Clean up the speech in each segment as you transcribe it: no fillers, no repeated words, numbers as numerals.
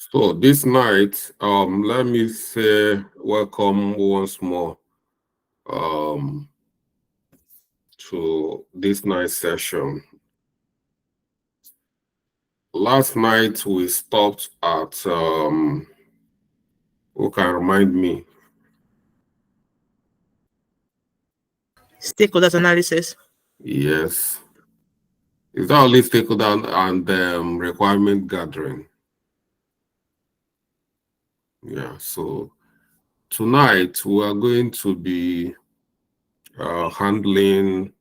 So this night, let me say welcome once more to this night session. Last night we stopped at who can remind me? Stakeholders analysis. Yes. Is that only stakeholder and requirement gathering? Yeah, so tonight we are going to be handling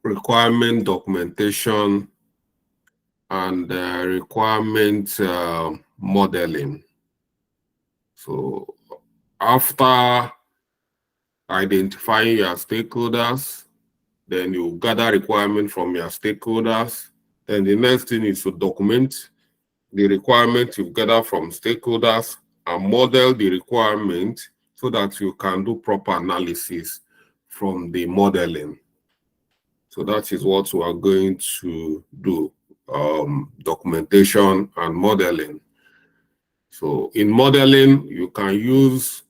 requirement documentation and requirement modeling. So after identifying your stakeholders, then you gather requirement from your stakeholders. Then the next thing is to document the requirement you've gathered from stakeholders and model the requirement so that you can do proper analysis from the modeling. So that is what we are going to do, documentation and modeling. So in modeling, you can use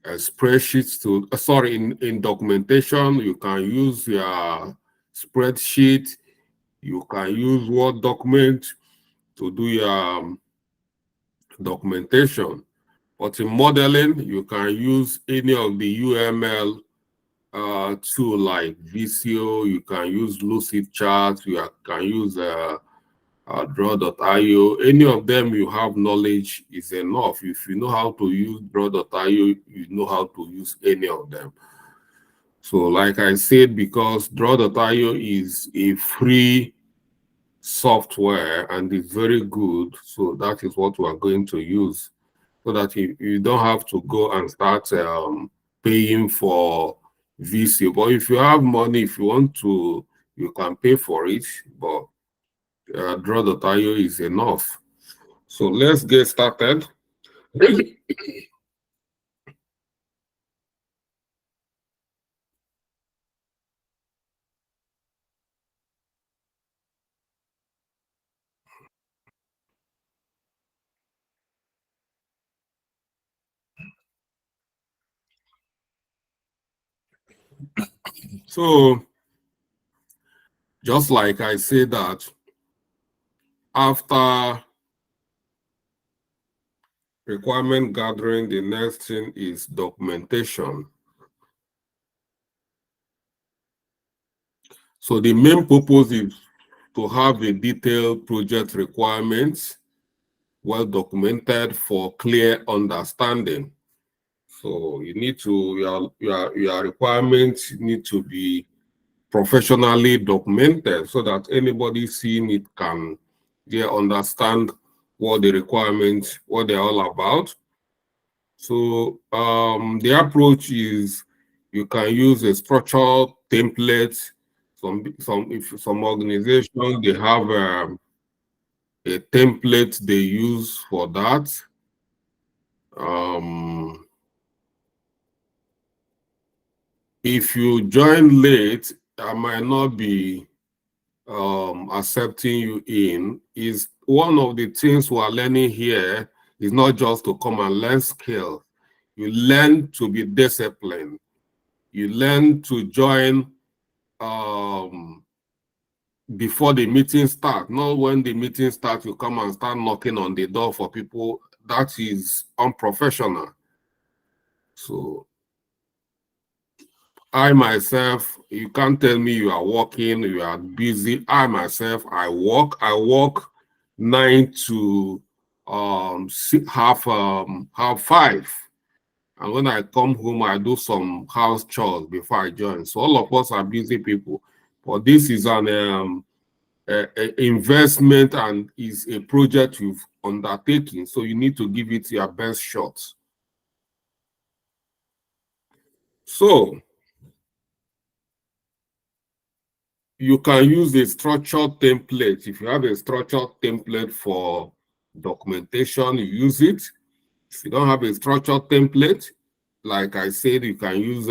spreadsheets to, in documentation, you can use your spreadsheet, you can use Word document to do your documentation. But in modeling, you can use any of the UML tool like Visio, you can use Lucidchart, you can use Draw.io. Any of them you have knowledge is enough. If you know how to use Draw.io, you know how to use any of them. So like I said, because Draw.io is a free software and it's very good, so that is what we are going to use, so that you don't have to go and start paying for VC. But if you have money, if you want to, you can pay for it, but Draw.io is enough. So let's get started. So just like I said that after requirement gathering, the next thing is documentation. So the main purpose is to have a detailed project requirements well documented for clear understanding. So you need to, your requirements need to be professionally documented so that anybody seeing it can understand what the requirements, what they're all about. So the approach is you can use a structured template. Some organizations, they have a template they use for that. If you join late, I might not be accepting you in. Is one of the things we are learning here is not just to come and learn skills. You learn to be disciplined. You learn to join before the meeting starts. Not when the meeting starts, you come and start knocking on the door for people. That is unprofessional. So I myself, you can't tell me you are working, you are busy. I myself, I work 9 to half 5. And when I come home, I do some house chores before I join. So all of us are busy people. But this is an investment and is a project you've undertaken. So you need to give it your best shot. So you can use a structured template. If you have a structured template for documentation, you use it. If you don't have a structured template, like I said, you can use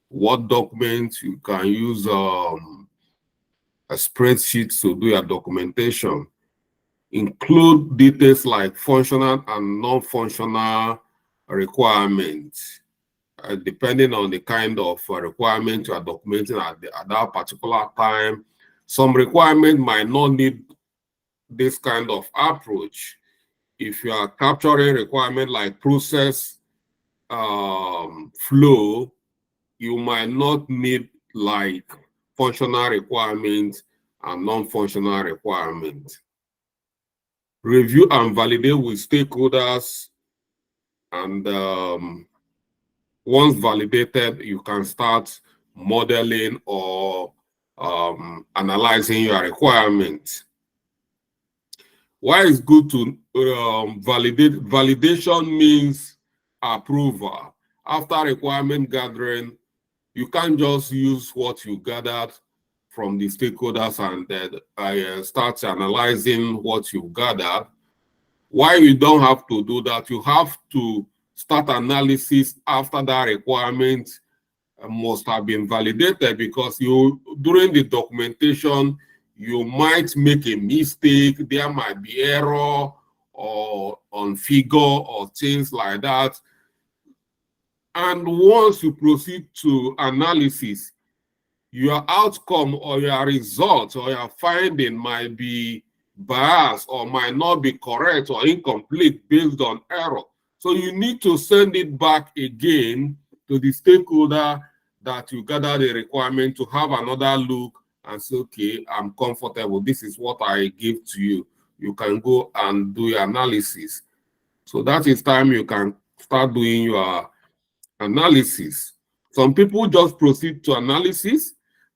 Word document, you can use a spreadsheet to do your documentation. include details like functional and non-functional requirements, depending on the kind of requirement you are documenting at that particular time. Some requirement might not need this kind of approach. If you are capturing requirement like process flow, you might not need like functional requirements and non-functional requirements. Review and validate with stakeholders, and once validated, you can start modeling or analyzing your requirements. Why it's good to validate? Validation means approval. After requirement gathering, you can't just use what you gathered from the stakeholders and then start analyzing what you gathered. Why you don't have to do that? You have to start analysis after that requirement must have been validated, because during the documentation, you might make a mistake. There might be error or on figure or things like that. And once you proceed to analysis, your outcome or your result or your finding might be biased or might not be correct or incomplete based on error. So you need to send it back again to the stakeholder that you gather the requirement to have another look and say, okay, I'm comfortable. This is what I give to you. You can go and do your analysis. So that is time you can start doing your analysis. Some people just proceed to analysis,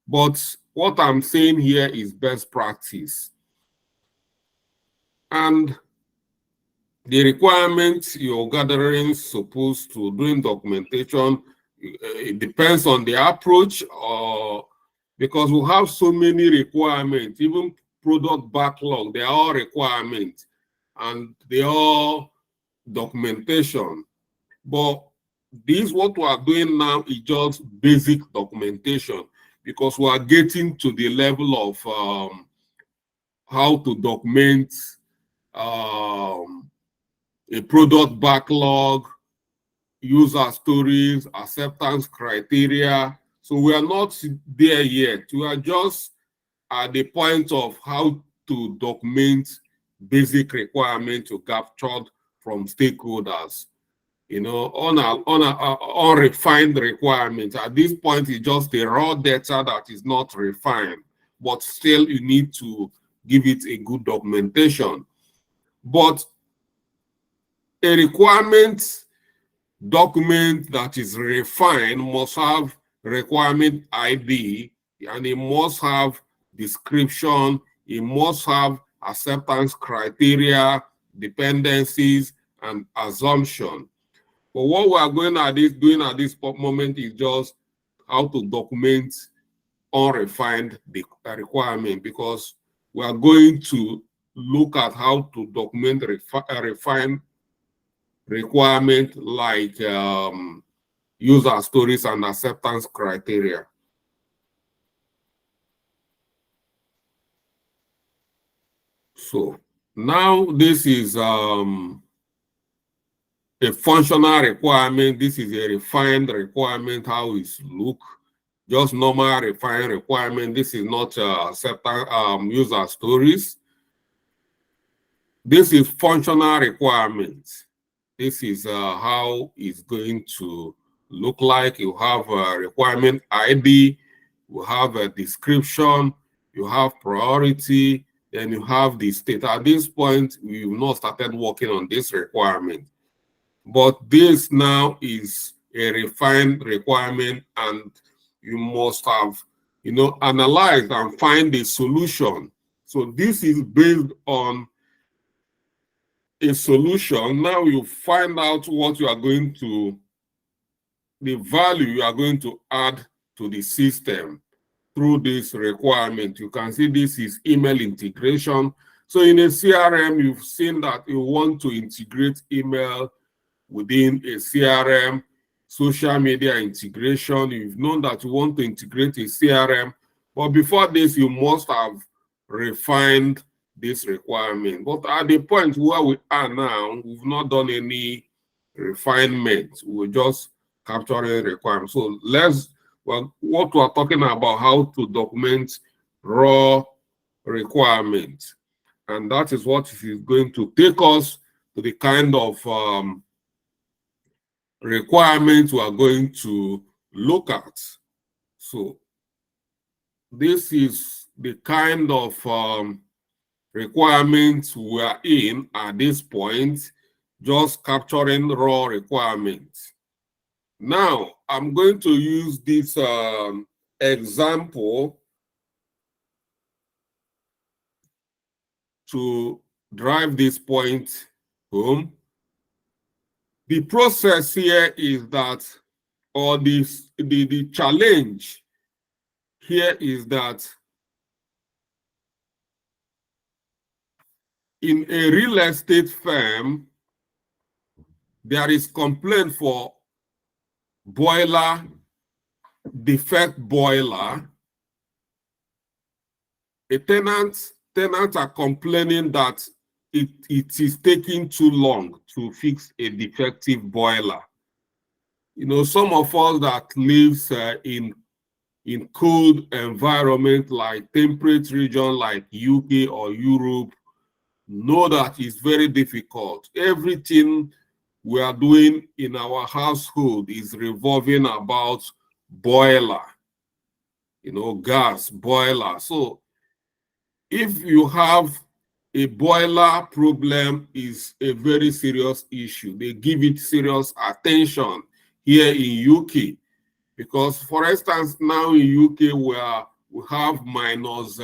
but what I'm saying here is best practice. And the requirements you're gathering supposed to doing documentation, it depends on the approach, because we have so many requirements, even product backlog, they are all requirements and they are all documentation. But this, what we are doing now, is just basic documentation, because we are getting to the level of how to document a product backlog, user stories, acceptance criteria. So we are not there yet. We are just at the point of how to document basic requirements to captured from stakeholders. You know, unrefined requirements. At this point, it's just the raw data that is not refined, but still you need to give it a good documentation. But a requirement document that is refined must have requirement ID, and it must have description, it must have acceptance criteria, dependencies, and assumption. But what we are doing at this moment is just how to document unrefined requirement, because we are going to look at how to document refined requirement like user stories and acceptance criteria. So now this is a functional requirement. This is a refined requirement, how it look. Just normal refined requirement. This is not acceptance user stories. This is functional requirements. This is how it's going to look like. You have a requirement ID, you have a description, you have priority, then you have the state. At this point, we've not started working on this requirement. But this now is a refined requirement, and you must have, you know, analyzed and find a solution. So this is based on a solution. Now you find out what you are going to, the value you are going to add to the system through this requirement. You can see this is email integration. So in a CRM, you've seen that you want to integrate email within a CRM, social media integration. You've known that you want to integrate a CRM. But before this, you must have refined this requirement. But at the point where we are now, we've not done any refinement. We're just capturing requirements. So what we're talking about, how to document raw requirements. And that is what is going to take us to the kind of requirements we are going to look at. So this is the kind of requirements we are in at this point, just capturing raw requirements. Now, I'm going to use this example to drive this point home. The process here is that, or the challenge here is that in a real estate firm, there is complaint for boiler, defect boiler. A tenants are complaining that it is taking too long to fix a defective boiler. You know, some of us that lives in cold environment like temperate region like UK or Europe know that it's very difficult. Everything we are doing in our household is revolving about boiler, you know, gas, boiler. So if you have a boiler problem, is a very serious issue. They give it serious attention here in UK, because for instance, now in UK we have minus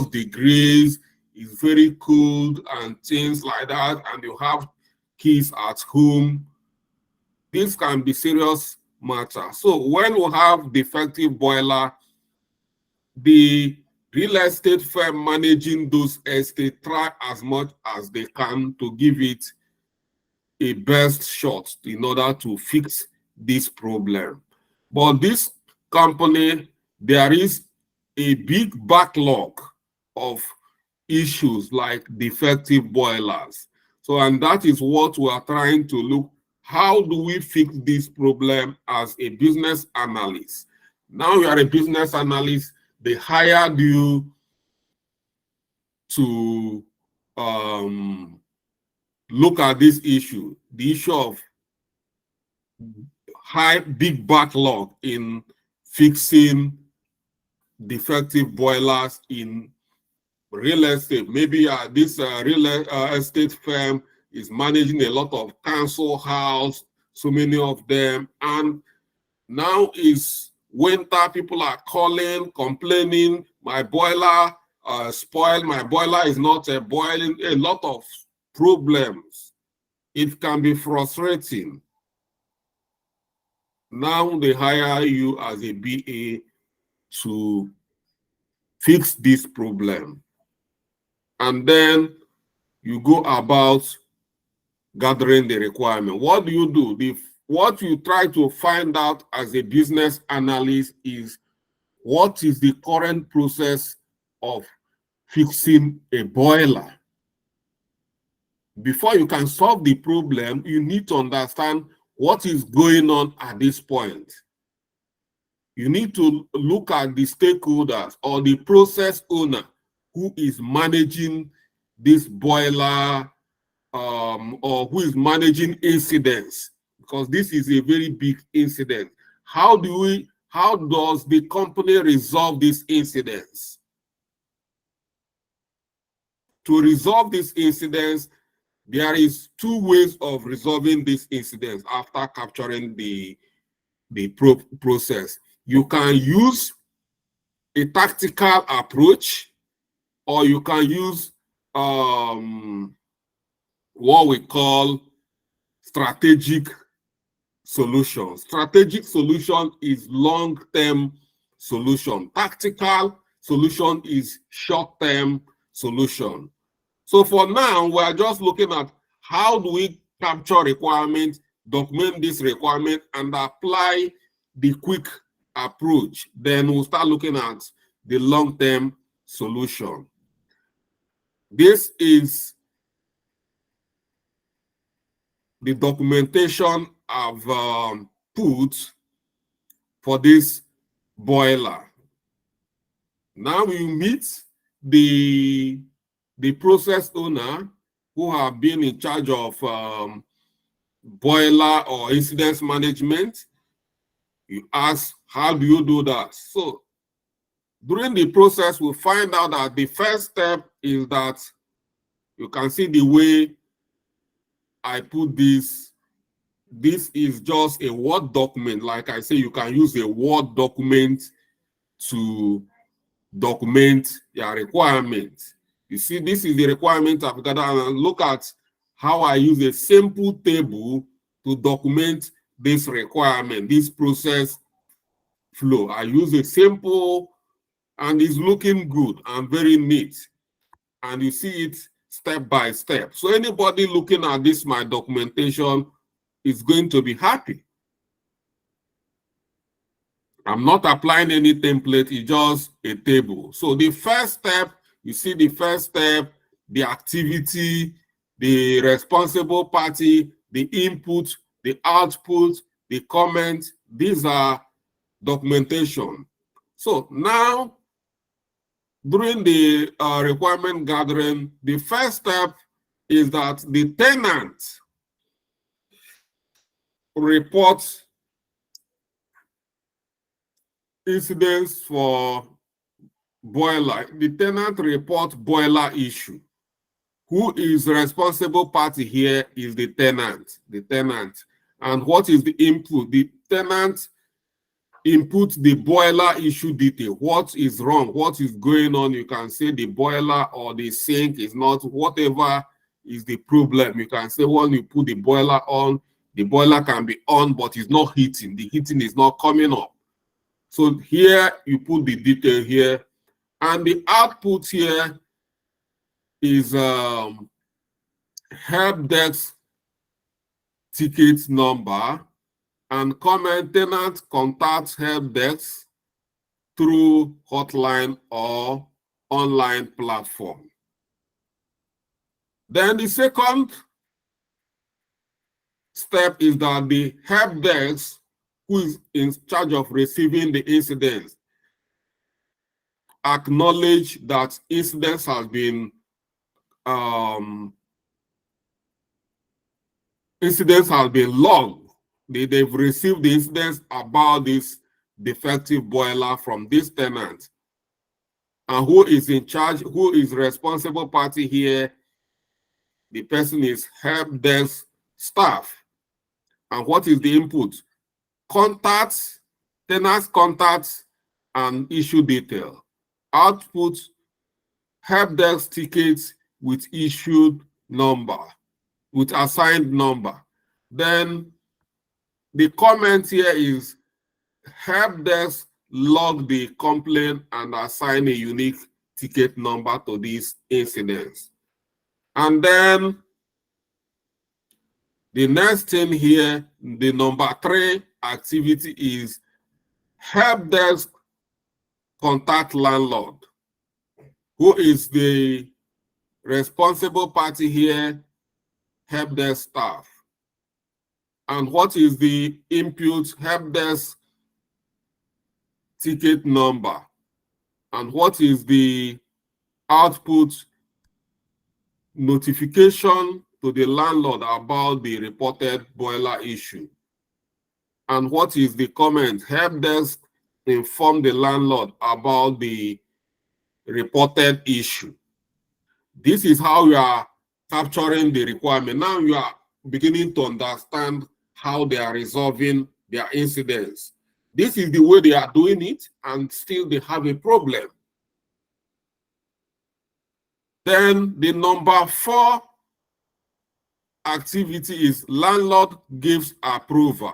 degrees, it's very cold and things like that, and you have kids at home. This can be serious matter. So when we have defective boiler, the real estate firm managing those estates try as much as they can to give it a best shot in order to fix this problem. But this company, there is a big backlog of issues like defective boilers. So, and that is what we are trying to look, how do we fix this problem as a business analyst? Now you are a business analyst, they hired you to look at this issue, the issue of big backlog in fixing defective boilers in real estate. Maybe this real estate firm is managing a lot of council house, so many of them, and now is winter, people are calling, complaining, my boiler spoiled, my boiler is not boiling, a lot of problems. It can be frustrating. Now they hire you as a BA to fix this problem. And then you go about gathering the requirement. What do you do? What you try to find out as a business analyst is, what is the current process of fixing a boiler? Before you can solve the problem, you need to understand what is going on at this point. You need to look at the stakeholders or the process owner who is managing this boiler or who is managing incidents, because this is a very big incident. How does the company resolve these incidents? To resolve these incidents, there is two ways of resolving these incidents after capturing the process. You can use a tactical approach, or you can use what we call strategic solution. Strategic solution is long-term solution. Tactical solution is short-term solution. So for now, we are just looking at how do we capture requirements, document this requirement, and apply the quick approach. Then we'll start looking at the long-term solution. This is the documentation I've put for this boiler. Now you meet the process owner who have been in charge of boiler or incident management. You ask, how do you do that? So during the process, we find out that the first step is that you can see the way I put this. This is just a Word document. Like I say, you can use a Word document to document your requirements. You see, this is the requirement I've gathered, and look at how I use a simple table to document this requirement, this process flow. I use a simple, and it's looking good and very neat. And you see it step by step. So anybody looking at this, my documentation, is going to be happy. I'm not applying any template, it's just a table. So the first step, you see the first step, the activity, the responsible party, the input, the output, the comment, these are documentation. So now, during the requirement gathering, the first step is that the tenant reports incidents for boiler. The tenant reports boiler issue. Who is responsible party here is the tenant. The tenant. And what is the input? The tenant input the boiler issue detail. What is wrong? What is going on? You can say the boiler or the sink is not, whatever is the problem. You can say when you put the boiler on, the boiler can be on, but it's not heating. The heating is not coming up. So here you put the detail here, and the output here is help desk ticket number, and comment tenant contact help desk through hotline or online platform. Then the second step is that the help desk, who is in charge of receiving the incidents, acknowledge that incidents has been logged. They've received the incidents about this defective boiler from this tenant. And who is in charge, who is responsible party here? The person is help desk staff. And what is the input? Contacts, tenant's contacts, and issue detail. Output, help desk tickets with issued number, with assigned number. Then the comment here is help desk log the complaint and assign a unique ticket number to these incidents. And then the next thing here, the number 3 activity is help desk contact landlord. Who is the responsible party here? Help desk staff. And what is the input? Help desk ticket number. And what is the output? Notification to the landlord about the reported boiler issue. And what is the comment? Help desk inform the landlord about the reported issue. This is how you are capturing the requirement. Now you are beginning to understand how they are resolving their incidents. This is the way they are doing it, and still they have a problem. Then the number 4 activity is landlord gives approval.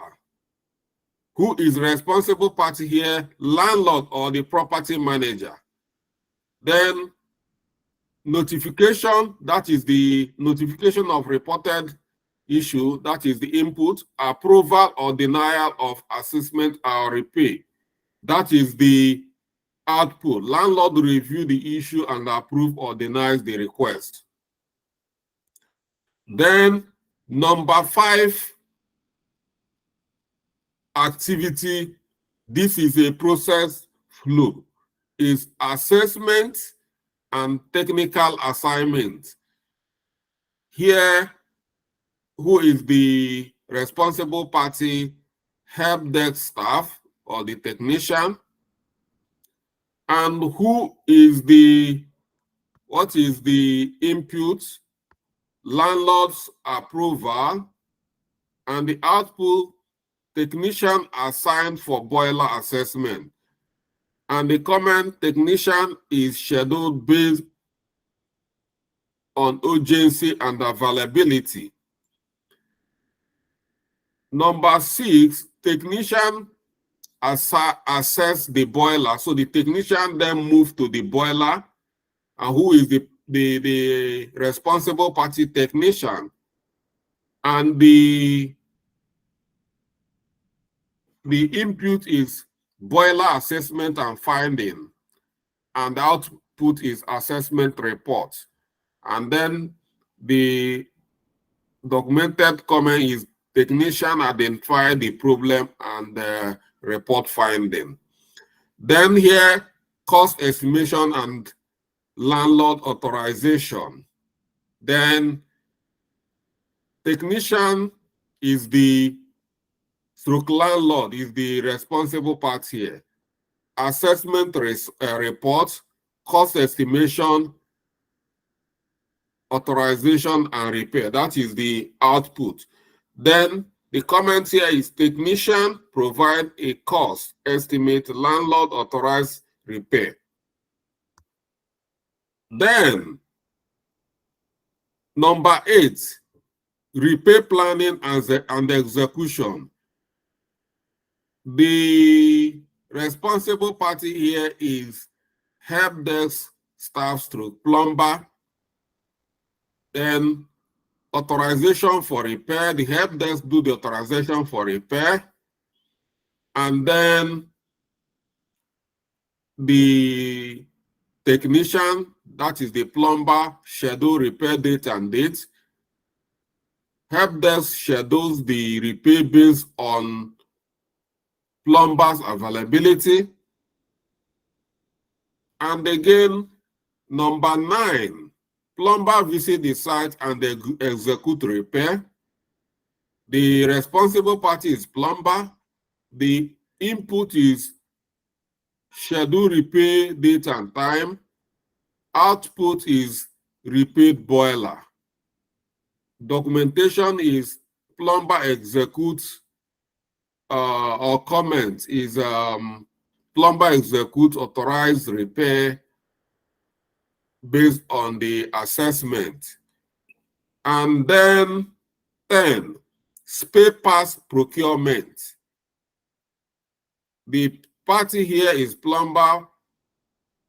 Who is responsible party here? Landlord or the property manager. Then notification, that is the notification of reported issue, that is the input. Approval or denial of assessment or repay, that is the Output, landlord review the issue and approve or denies the request. Then number 5 activity, this is a process flow, is assessment and technical assignment. Here, who is the responsible party? Help desk staff or the technician. And what is the input? Landlord's approval, and the output, technician assigned for boiler assessment. And the comment, technician is scheduled based on urgency and availability. Number 6, technician assess the boiler. So the technician then move to the boiler, and who is the responsible party? Technician. And the input is boiler assessment and finding, and the output is assessment report. And then the documented comment is technician identify the problem and report finding. Then here, cost estimation and landlord authorization. Then technician is the landlord is the responsible party here. Assessment report, cost estimation, authorization and repair. That is the output. Then the comment here is technician provide a cost estimate, landlord authorize repair. Then number 8, repair planning and execution. The responsible party here is help desk staff stroke plumber. Then authorization for repair, the help desk do the authorization for repair. And then the technician, that is the plumber, schedule repair date and date. Help desk schedules the repair based on plumber's availability. And again, number 9, plumber visit the site and execute repair. The responsible party is plumber. The input is schedule repair date and time. Output is repaid boiler. Documentation is plumber executes or comment is plumber execute authorized repair based on the assessment. And then 10, spare parts procurement. The party here is plumber.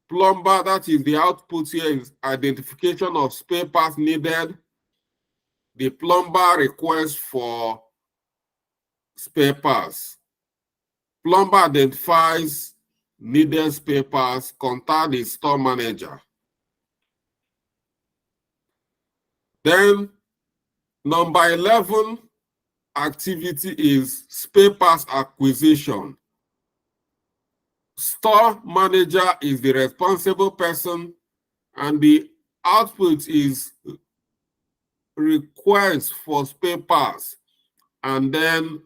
Plumber, that is the output here is identification of spare parts needed. The plumber request for spare parts. Plumber identifies needed spare parts, contact the store manager. Then number 11 activity is spare parts acquisition. Store manager is the responsible person, and the output is request for spare parts, and then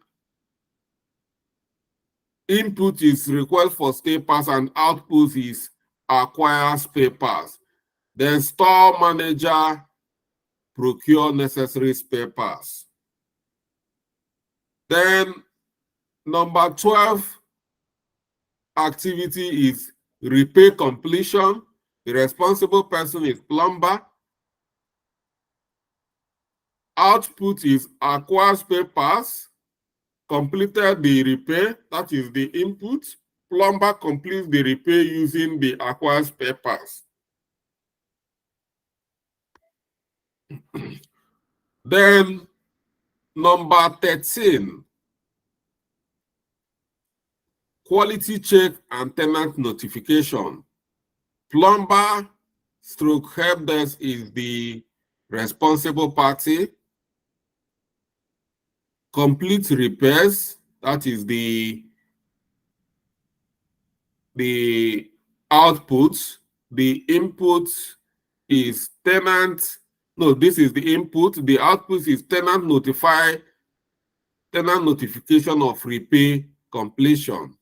input is request for spare parts and output is acquire spare parts. Then store manager procure necessary spare parts. Then number 12 activity is repair completion. The responsible person is plumber. Output is acquire spare parts, completed the repair, that is the input. Plumber completes the repair using the acquired spare parts. Then number 13, quality check and tenant notification. Plumber stroke help desk is the responsible party. Complete repairs, that is the output. The input is tenant. No, this is the input. The output is tenant notification of repair completion.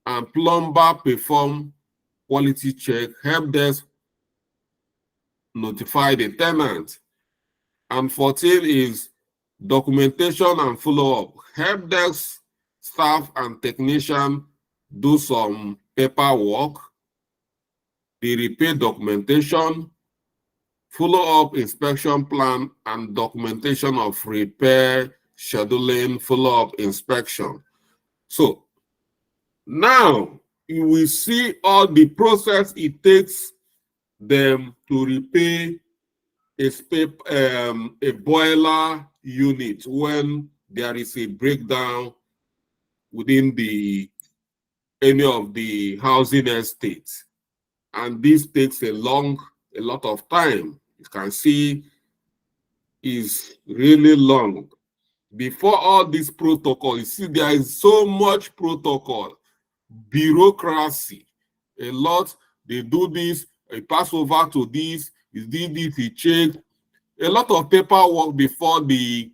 And plumber perform quality check. Help desk notify the tenant. And 14 is documentation and follow-up. Help desk staff and technician do some paperwork, the repair documentation, follow-up inspection plan, and documentation of repair scheduling, follow-up inspection. So now you will see all the process it takes them to repair a boiler unit when there is a breakdown within any of the housing estates. And this takes a lot of time. You can see is really long. Before all this protocol, you see there is so much protocol, bureaucracy, a lot. They do this, they pass over to this, you did this, you check. A lot of paperwork before the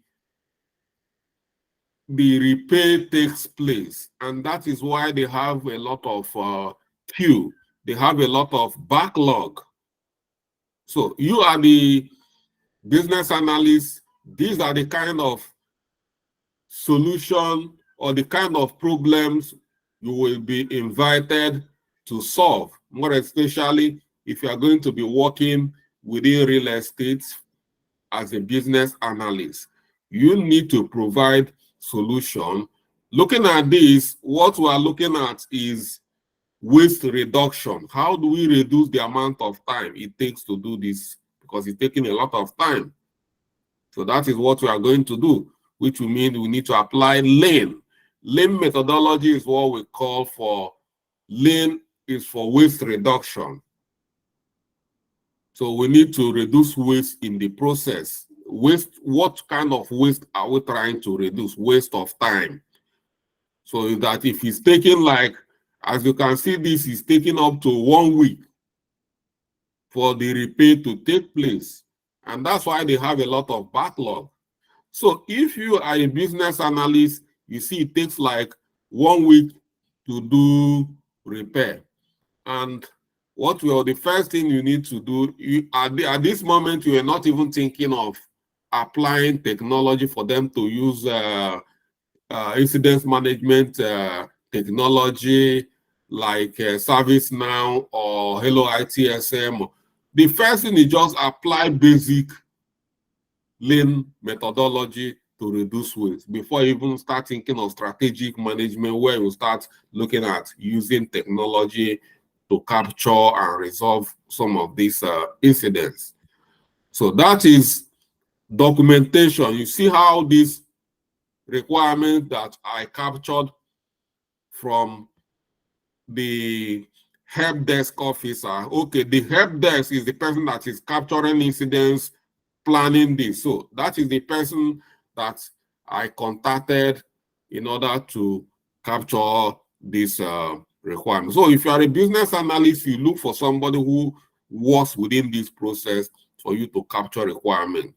repair takes place. And that is why they have a lot of queue. They have a lot of backlog. So you are the business analyst. These are the kind of solution or the kind of problems you will be invited to solve, more especially if you are going to be working within real estate as a business analyst. You need to provide solution. Looking at this, what we are looking at is waste reduction. How do we reduce the amount of time it takes to do this? Because it's taking a lot of time. So that is what we are going to do, which will mean we need to apply Lean. Lean methodology is what we call for. Lean is for waste reduction. So we need to reduce waste in the process. Waste, what kind of waste are we trying to reduce? Waste of time. So that if it's taking, like, as you can see, this is taking up to 1 week for the repair to take place. And that's why they have a lot of backlog. So if you are a business analyst, you see it takes like 1 week to do repair. And the first thing you need to do, at this moment, you are not even thinking of applying technology for them to use incident management technology like ServiceNow or Hello ITSM. The first thing is just apply basic Lean methodology to reduce waste before you even start thinking of strategic management, where you start looking at using technology to capture and resolve some of these incidents. So that is documentation. You see how these requirements that I captured from the help desk officer. Okay, the help desk is the person that is capturing incidents, planning this. So that is the person that I contacted in order to capture this requirement. So if you are a business analyst, you look for somebody who works within this process for you to capture requirement.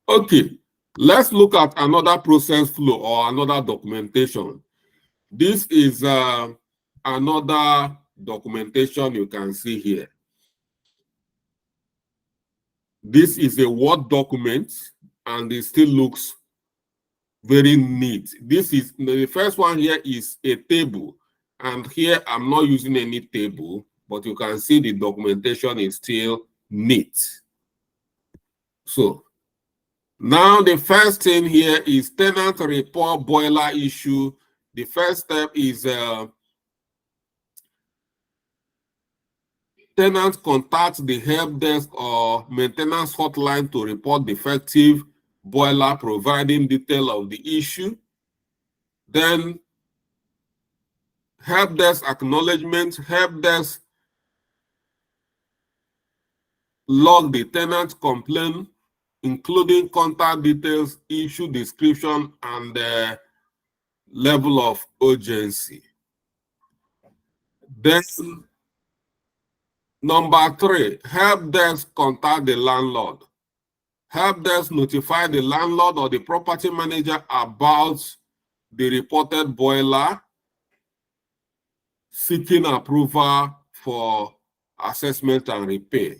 Okay, let's look at another process flow or another documentation. This is another documentation you can see here. This is a Word document and it still looks very neat. This is the first one here is a table, and here I'm not using any table, but you can see the documentation is still neat. So now the first thing here is tenant report boiler issue. The first step is tenant contact the help desk or maintenance hotline to report defective boiler, providing detail of the issue. Then help desk acknowledgement, help desk log the tenant complaint, including contact details, issue description, and the level of urgency. Then number 3, help desk contact the landlord. Help desk notify the landlord or the property manager about the reported boiler, seeking approval for assessment and repair.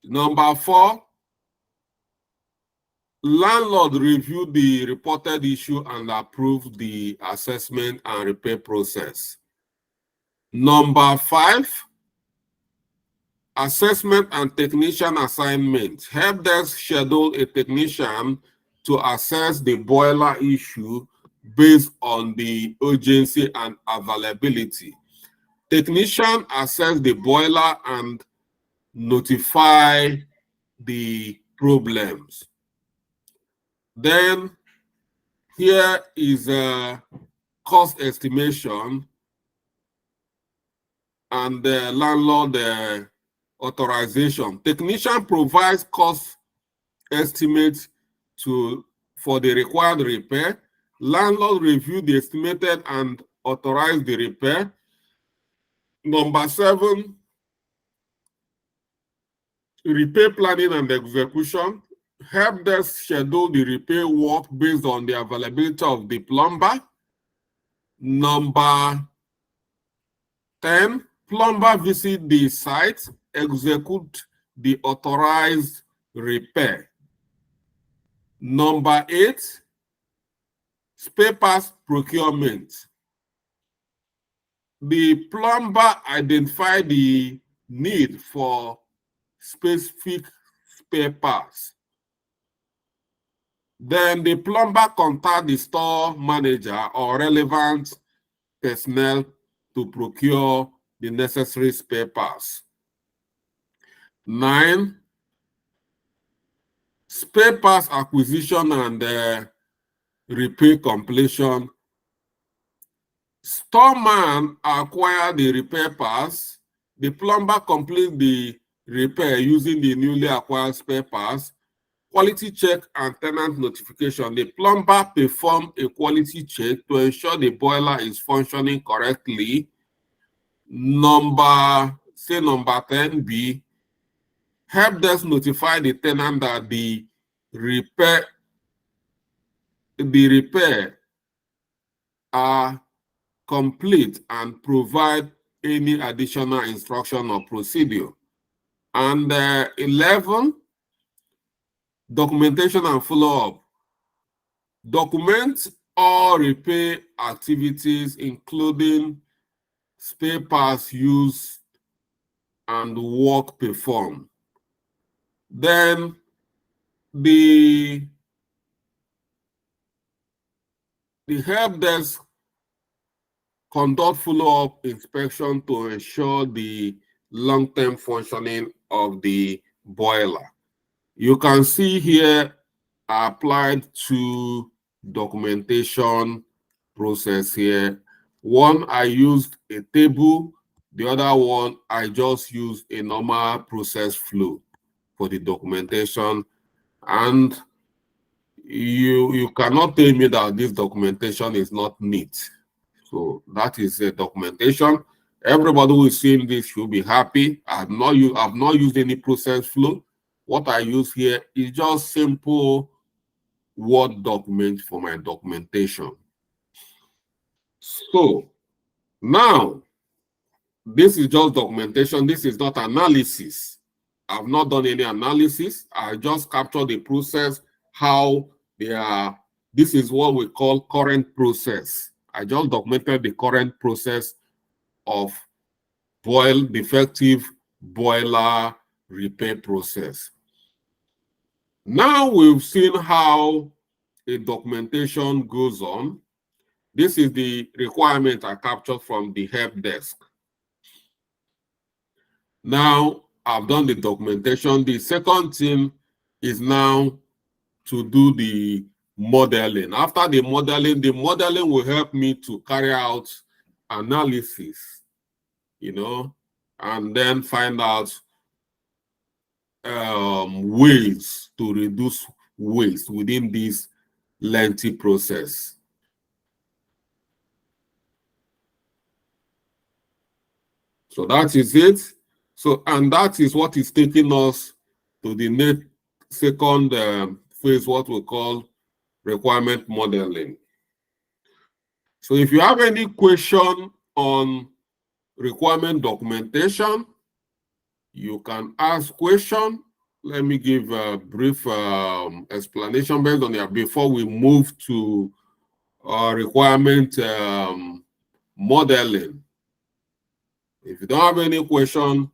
Number 4, landlord review the reported issue and approve the assessment and repair process. Number 5, assessment and technician assignment. Help desk schedule a technician to assess the boiler issue based on the urgency and availability. Technician assess the boiler and notify the problems. Then here is a cost estimation and the landlord authorization. Technician provides cost estimates for the required repair. Landlord review the estimated and authorize the repair. Number 7, repair planning and execution. Help desk schedule the repair work based on the availability of the plumber. Number 10, plumber visit the site, execute the authorized repair. Number 8, spare parts procurement. The plumber identify the need for specific spare parts. Then the plumber contact the store manager or relevant personnel to procure the necessary spare parts. 9, spare parts acquisition and repair completion. Storeman acquire the repair parts. The plumber complete the repair using the newly acquired spare parts. Quality check and tenant notification. The plumber perform a quality check to ensure the boiler is functioning correctly. Number 10B, help desk notify the tenant that the repair are complete and provide any additional instruction or procedure. And 11, documentation and follow-up. Document all repair activities, including spare parts used and work performed. Then the help desk conduct follow-up inspection to ensure the long-term functioning of the boiler. You can see here I applied 2 documentation process here. One, I used a table. The other one, I just used a normal process flow for the documentation. And you cannot tell me that this documentation is not neat. So that is a documentation. Everybody who is seeing this should be happy. I've not used any process flow. What I use here is just simple Word document for my documentation. So now, this is just documentation. This is not analysis. I've not done any analysis. I just captured the process, how they are. This is what we call current process. I just documented the current process of defective boiler repair process. Now we've seen how a documentation goes on. This is the requirement I captured from the help desk. Now I've done the documentation. The second thing is now to do the modeling. After the modeling will help me to carry out analysis, and then find out ways to reduce waste within this lengthy process. So that is it. So, and that is what is taking us to the next second phase, what we call requirement modeling. So if you have any question on requirement documentation, you can ask question. Let me give a brief explanation based on that before we move to requirement modeling. If you don't have any question,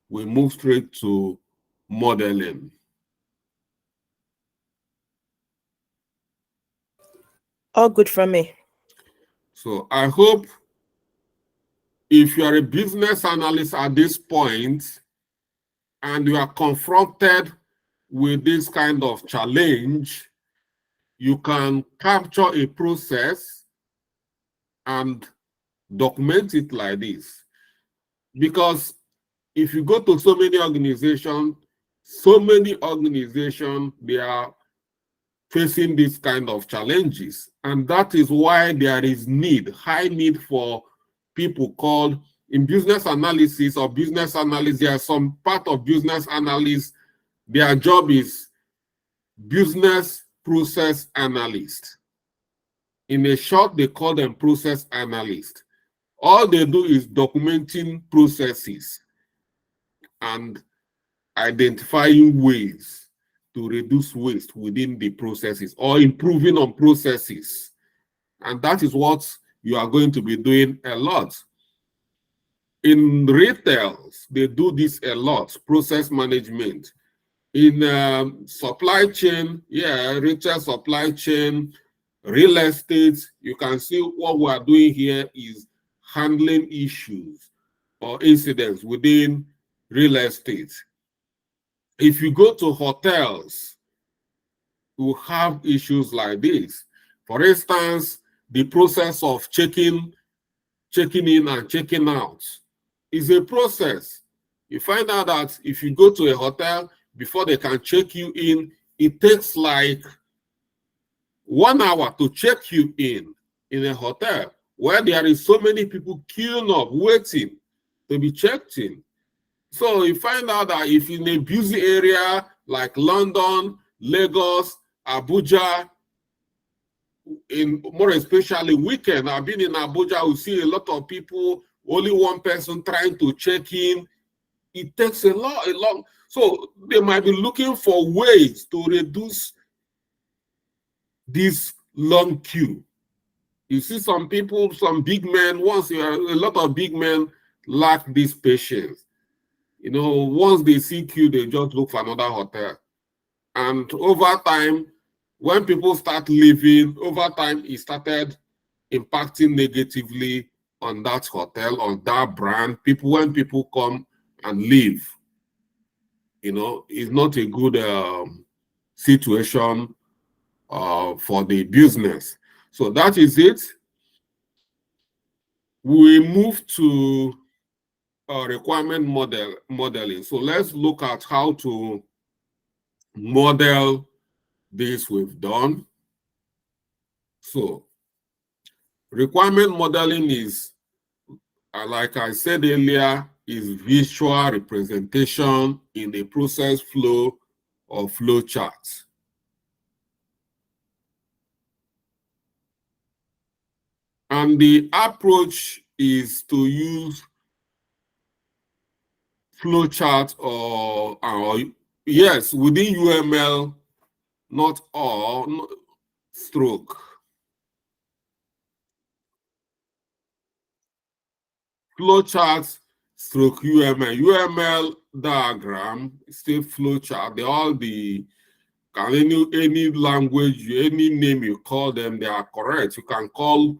we move straight to modeling. All good from me. So I hope if you are a business analyst at this point and you are confronted with this kind of challenge, you can capture a process and document it like this. Because if you go to so many organizations, they are facing this kind of challenges. And that is why there is high need for people called in business analysis or business analysts. There are some part of business analysts, their job is business process analyst. In a short, they call them process analyst. All they do is documenting processes and identifying ways to reduce waste within the processes or improving on processes. And that is what you are going to be doing a lot. In retail, they do this a lot, process management. In supply chain, retail supply chain, real estate, you can see what we are doing here is handling issues or incidents within real estate. If you go to hotels, you have issues like this. For instance, the process of checking in and checking out is a process. You find out that if you go to a hotel, before they can check you in, it takes like 1 hour to check you in a hotel where there is so many people queuing up, waiting to be checked in. So you find out that if in a busy area like London, Lagos, Abuja, in more especially weekend, I've been in Abuja, we see a lot of people, only one person trying to check in. It takes a long. So they might be looking for ways to reduce this long queue. You see some people, some big men, a lot of big men lack this patience. Once they see queue, they just look for another hotel. And over time, when people start leaving, over time, it started impacting negatively on that hotel, on that brand. When people come and leave, it's not a good situation for the business. So that is it. We move to requirement modeling. So let's look at how to model this we've done. So requirement modeling is, like I said earlier, is visual representation in a process flow or flow chart. And the approach is to use flowchart or yes, within UML, not all, stroke. Flowchart stroke UML. UML diagram, still flowchart. They all any language, any name you call them, they are correct. You can call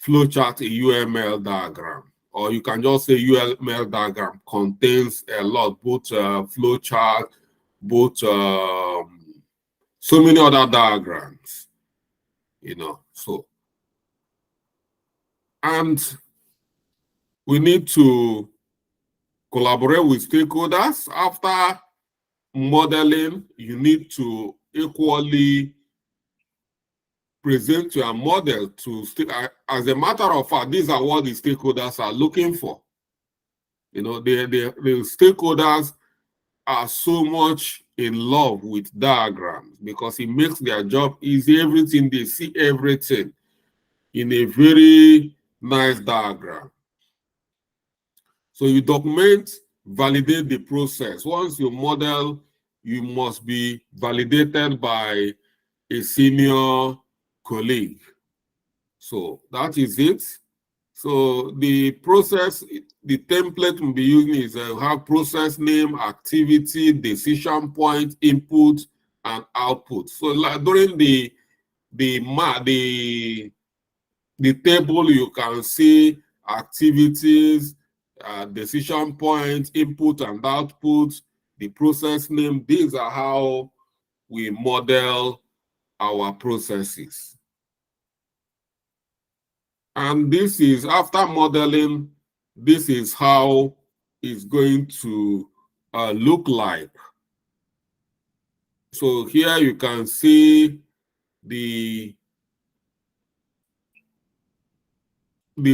flowchart a UML diagram, or you can just say UML diagram contains a lot, both flowchart, both so many other diagrams, so. And we need to collaborate with stakeholders. After modeling, you need to equally present your model to, as a matter of fact, these are what the stakeholders are looking for. You know, the stakeholders are so much in love with diagrams because it makes their job easy. Everything, they see everything in a very nice diagram. So you document, validate the process. Once you model, you must be validated by a senior colleague. So that is it. So the process, the template we'll be using is have process name, activity, decision point, input, and output. So like during the table, you can see activities, decision points, input and output, the process name. These are how we model our processes. And this is, after modeling, this is how it's going to look like. So here you can see the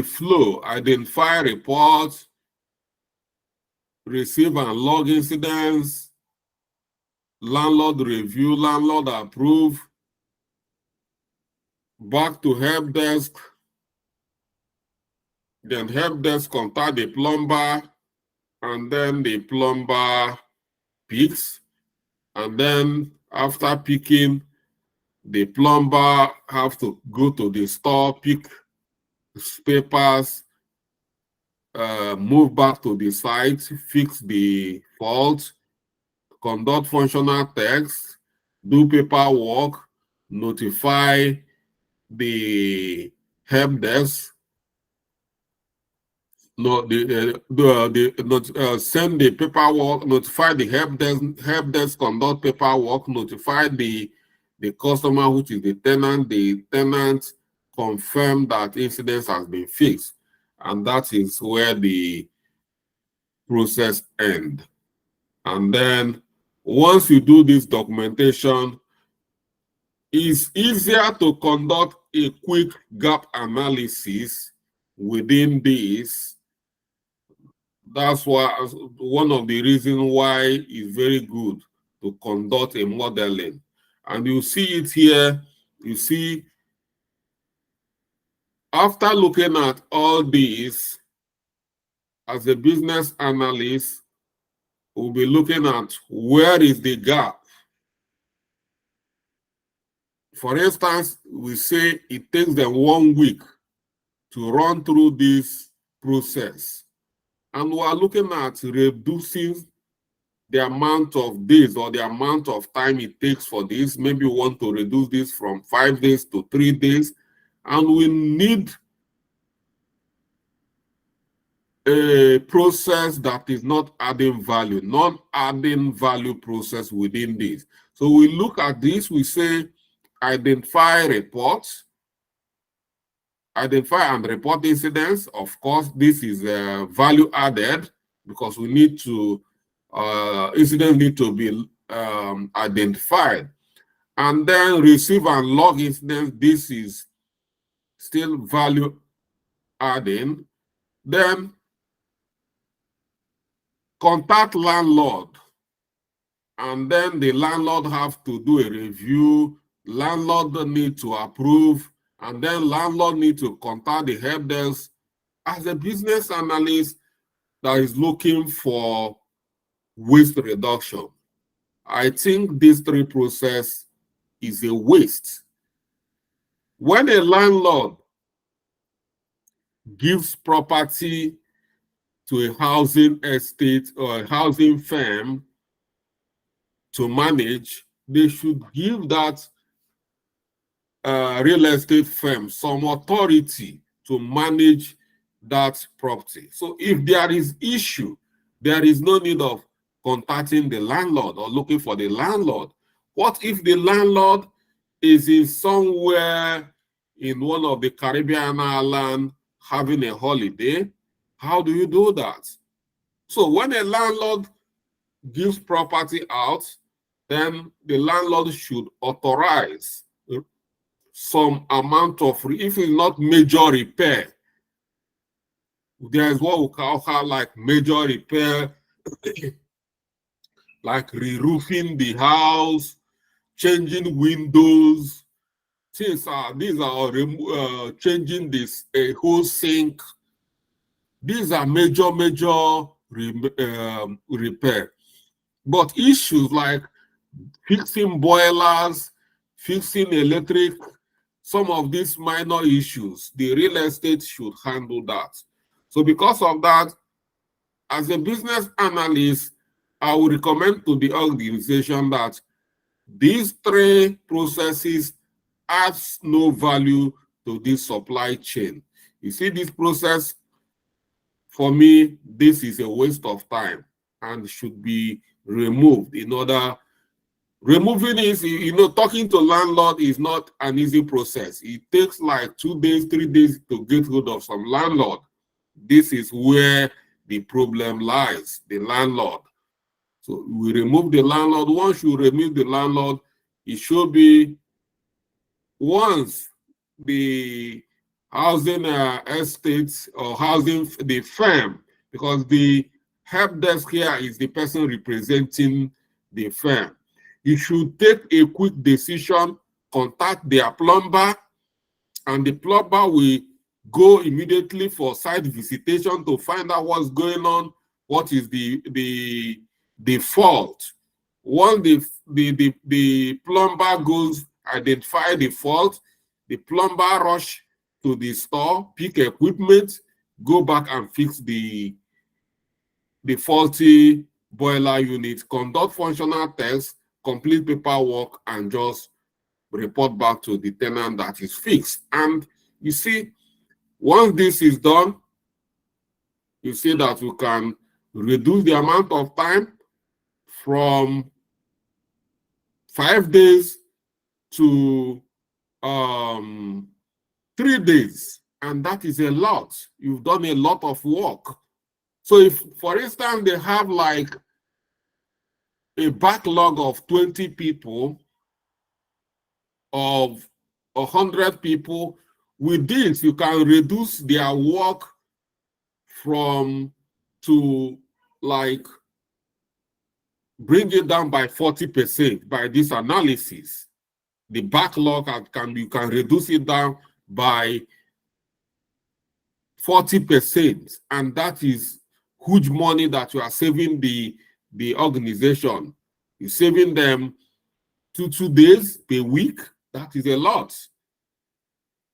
flow: identify reports, receive and log incidents, landlord review, landlord approve, back to help desk, then help desk contact the plumber, and then the plumber picks, and then after picking, the plumber have to go to the store, pick papers, move back to the site, fix the fault, conduct functional tests, do paperwork, notify the help desk, send the paperwork, notify the help desk conduct paperwork, notify the customer, which is the tenant confirm that incident has been fixed. And that is where the process ends. And then once you do this documentation, it's easier to conduct a quick gap analysis within this. That's why one of the reasons why it's very good to conduct a modeling. And you see it here, you see, after looking at all these, as a business analyst, we'll be looking at where is the gap. For instance, we say it takes them 1 week to run through this process. And we are looking at reducing the amount of days or the amount of time it takes for this. Maybe we want to reduce this from 5 days to 3 days. And we need a process that is not adding value, non-adding value process within this. So we look at this, we say identify reports, identify and report incidents. Of course, this is value added because we need to, incidents need to be identified. And then receive and log incidents. This is still value adding. Then contact landlord, and then the landlord have to do a review. Landlord need to approve, and then landlord need to contact the help desk. As a business analyst that is looking for waste reduction, I think this 3 process is a waste. When a landlord gives property to a housing estate or a housing firm to manage, they should give that real estate firm some authority to manage that property. So if there is issue, there is no need of contacting the landlord or looking for the landlord. What if the landlord is in somewhere in one of the Caribbean islands having a holiday, How do you do that? So when a landlord gives property out, then the landlord should authorize some amount of, if it's not major repair, there's what we call like major repair, like re-roofing the house, changing windows. These are changing this a whole sink. These are major repair. But issues like fixing boilers, fixing electric, some of these minor issues, the real estate should handle that. So because of that, as a business analyst, I would recommend to the organization that these three processes adds no value to this supply chain. You see, this process, for me, this is a waste of time and should be removed. In order, removing is, talking to landlord is not an easy process. It takes like 2 days, 3 days to get rid of some landlord. This is where the problem lies, the landlord. So we remove the landlord. Once you remove the landlord, it should be, once the housing estates or housing, the firm, because the help desk here is the person representing the firm. You should take a quick decision, contact their plumber, and the plumber will go immediately for site visitation to find out what's going on, what is the fault. Once the plumber goes, identify the fault, the plumber rush to the store, pick equipment, go back and fix the faulty boiler unit, conduct functional tests, complete paperwork, and just report back to the tenant that is fixed. And you see, once this is done, you see that we can reduce the amount of time from 5 days to 3 days. And that is a lot. You've done a lot of work. So if, for instance, they have like a backlog of 20 people, of 100 people, with this, you can reduce their work to like, bring it down by 40% by this analysis. The backlog you can reduce it down by 40%, and that is huge money that you are saving the organization. You're saving them 2 days per week. That is a lot.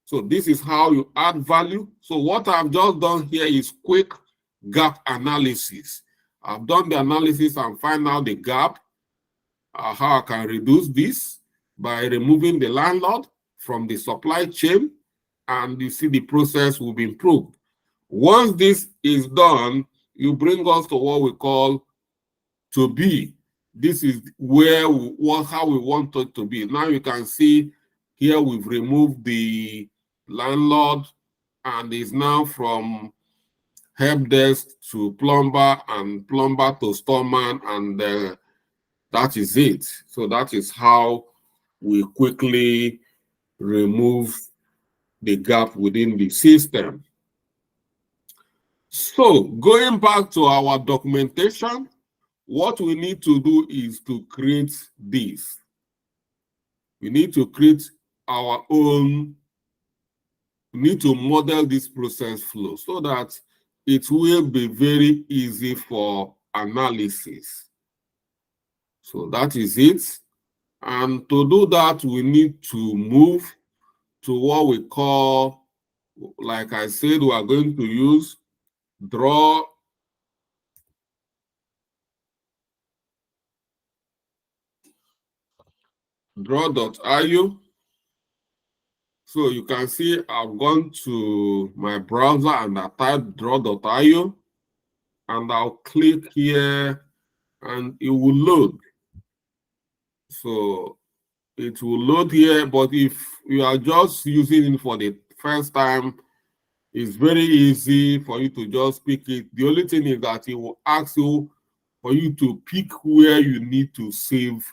So this is how you add value. So what I've just done here is quick gap analysis. I've done the analysis and find out the gap, how I can reduce this by removing the landlord from the supply chain, and you see the process will be improved. Once this is done, you bring us to what we call to be. This is where how we want it to be. Now you can see here we've removed the landlord, and is now from help desk to plumber, and plumber to storeman, and that is it. So that is how we quickly remove the gap within the system. So going back to our documentation, what we need to do is to create this. We need to create our own, we need to model this process flow so that it will be very easy for analysis. So that is it. And to do that, we need to move to what we call, like I said, we are going to use draw.io. So you can see I've gone to my browser and I type draw.io, and I'll click here and it will load. So it will load here, but if you are just using it for the first time, It's very easy for you to just pick it. The only thing is that it will ask you for you to pick where you need to save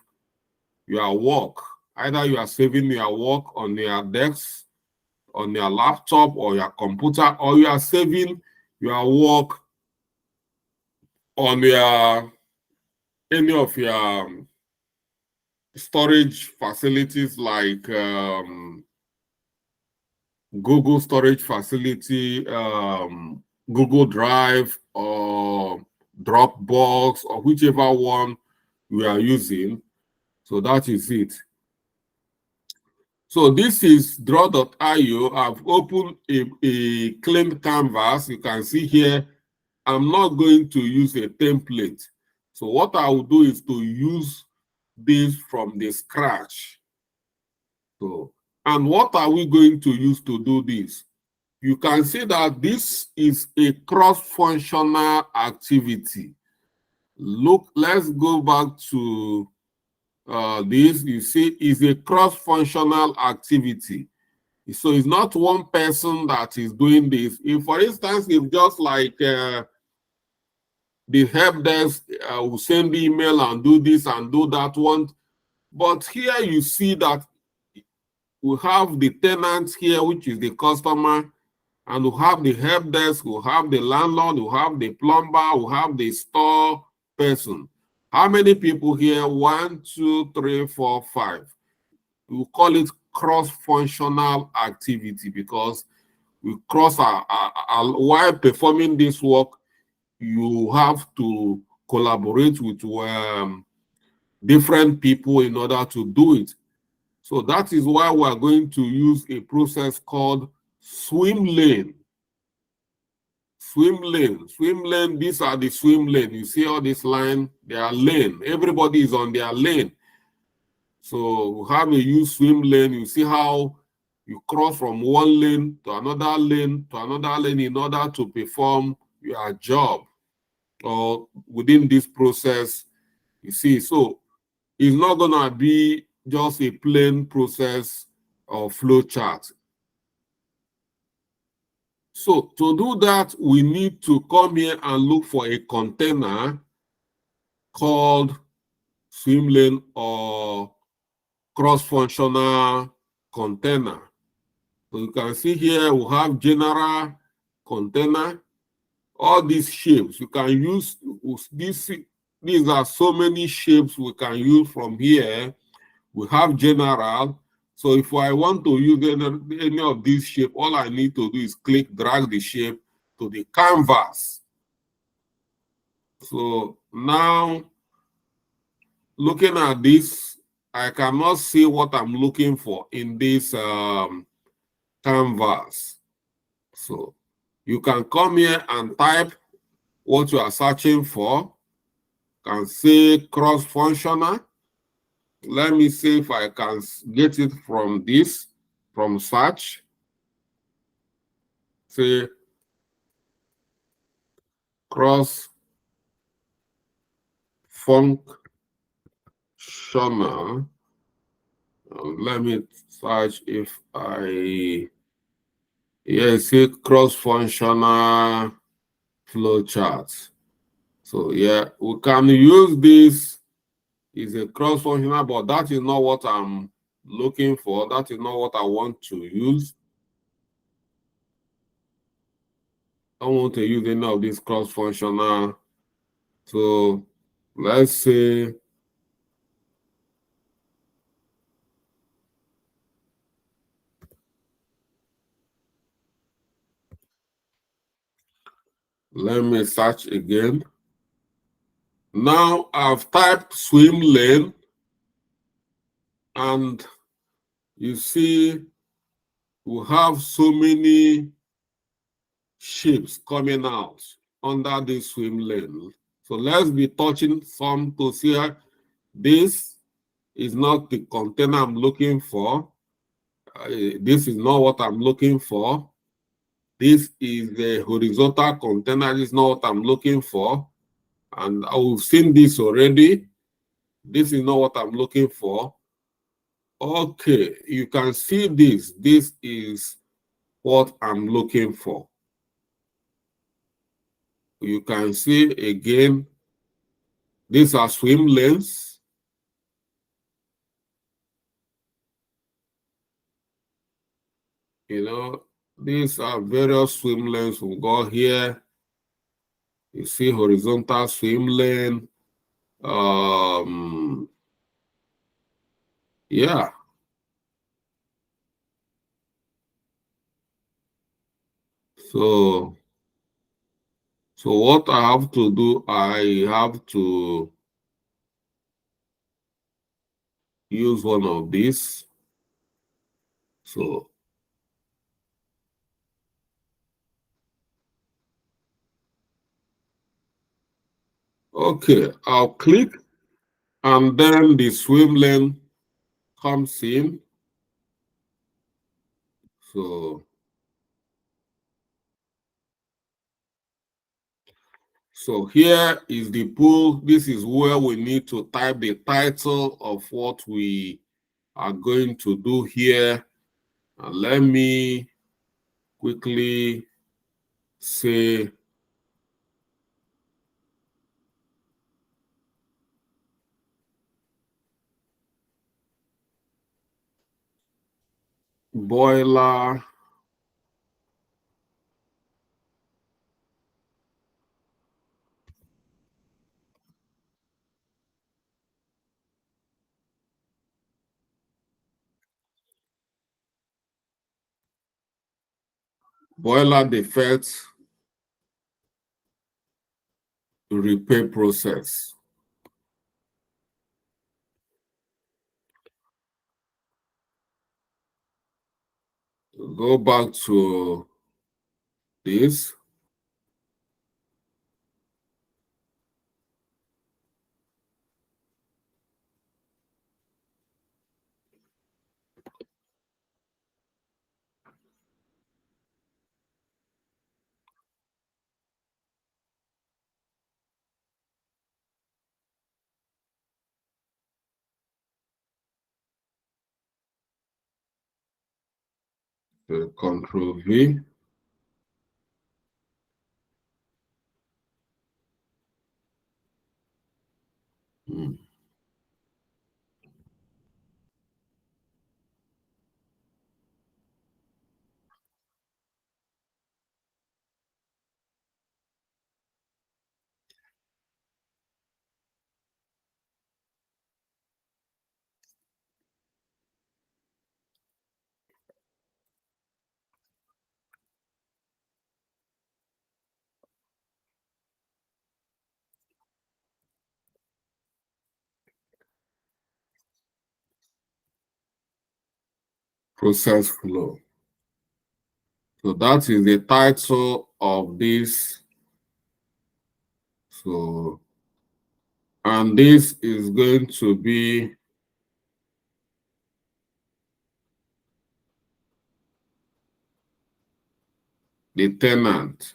your work. Either you are saving your work on your desk, on your laptop or your computer, or you are saving your work on your any of your storage facilities like Google storage facility, Google Drive or Dropbox or whichever one we are using. So that is it. So this is draw.io. I've opened a clean canvas. You can see here, I'm not going to use a template. So what I will do is to use this from the scratch. So, and what are we going to use to do this? You can see that this is a cross-functional activity. Look, let's go back to this. You see, is a cross-functional activity. So it's not one person that is doing this. If, for instance, if just like the help desk will send email and do this and do that one, but here you see that we have the tenant here, which is the customer, and we have the help desk, we have the landlord, we have the plumber, we have the store person. How many people here? 1, 2, 3, 4, 5. We call it cross-functional activity because we cross while performing this work, you have to collaborate with different people in order to do it. So that is why we are going to use a process called swim lane. Swim lane. Swim lane, these are the swim lane. You see all this line, they are lane. Everybody is on their lane. So we have a use swim lane. You see how you cross from one lane to another lane to another lane in order to perform your job. Or within this process, you see, so it's not gonna be just a plain process or flow chart. So to do that, we need to come here and look for a container called swim lane or cross-functional container. So you can see here we have general container. All these shapes you can use. These are so many shapes we can use from here. We have general. So if I want to use any of these shapes, all I need to do is drag the shape to the canvas. So now, looking at this, I cannot see what I'm looking for in this canvas. So you can come here and type what you are searching for. You can say cross-functional. Let me see if I can get it from this, from search. Say cross-functional. Let me search if see cross-functional flowchart. So yeah, we can use this. Is a cross-functional, but that is not what I'm looking for. That is not what I want to use. I don't want to use any of this cross-functional. So let's say let me search again. Now I've typed swim lane, and you see we have so many shapes coming out under this swim lane. So let's be touching some to see this is not the container I'm looking for. This is not what I'm looking for. This is the horizontal container. This is not what I'm looking for. And I've seen this already. This is not what I'm looking for. Okay, you can see this. This is what I'm looking for. You can see again, these are swim lanes. You know, these are various swim lanes. We'll go here. You see horizontal swim lane. Yeah. So what I have to do, I have to use one of these. So okay, I'll click and then the swim lane comes in. So here is the pool. This is where we need to type the title of what we are going to do here. And let me quickly say boiler defect repair process. Go back to this. Control V. Process flow. So that is the title of this. So, and this is going to be the tenant.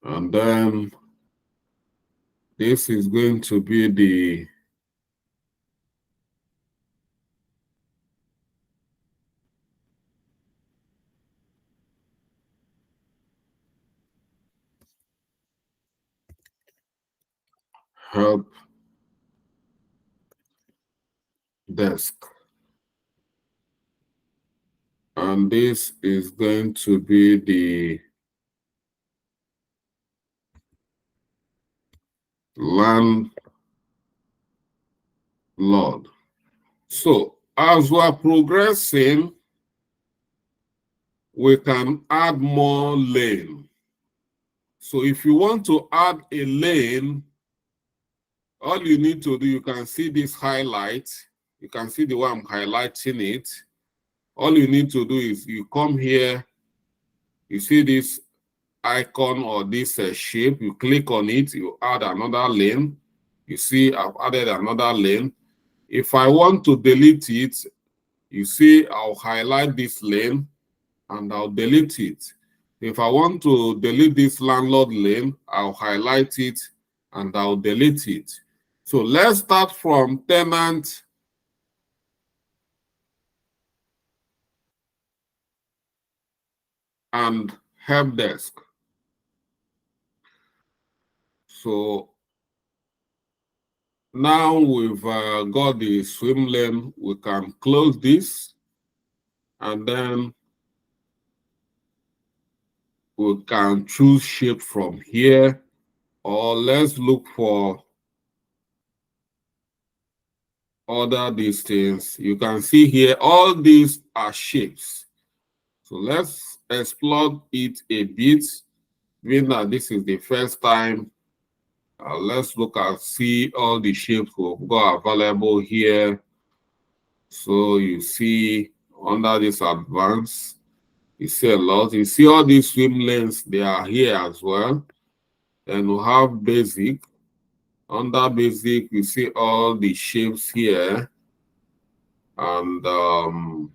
And then this is going to be the help desk. And this is going to be the landlord. So as we are progressing, we can add more lane. So if you want to add a lane, all you need to do, you can see this highlight. You can see the way I'm highlighting it. All you need to do is you come here, you see this icon or this shape, you click on it, you add another lane. You see I've added another lane. If I want to delete it, You see, I'll highlight this lane and I'll delete it. If I want to delete this landlord lane, I'll highlight it and I'll delete it. So let's start from tenant and help desk. So now we've got the swim lane, we can close this and then we can choose shape from here, or let's look for other these things. You can see here, all these are shapes. So let's explore it a bit, being that this is the first time. Let's look and see all the shapes we've got available here. So you see under this advanced, you see a lot. You see all these swim lanes, they are here as well. And we have basic. Under basic, you see all the shapes here. And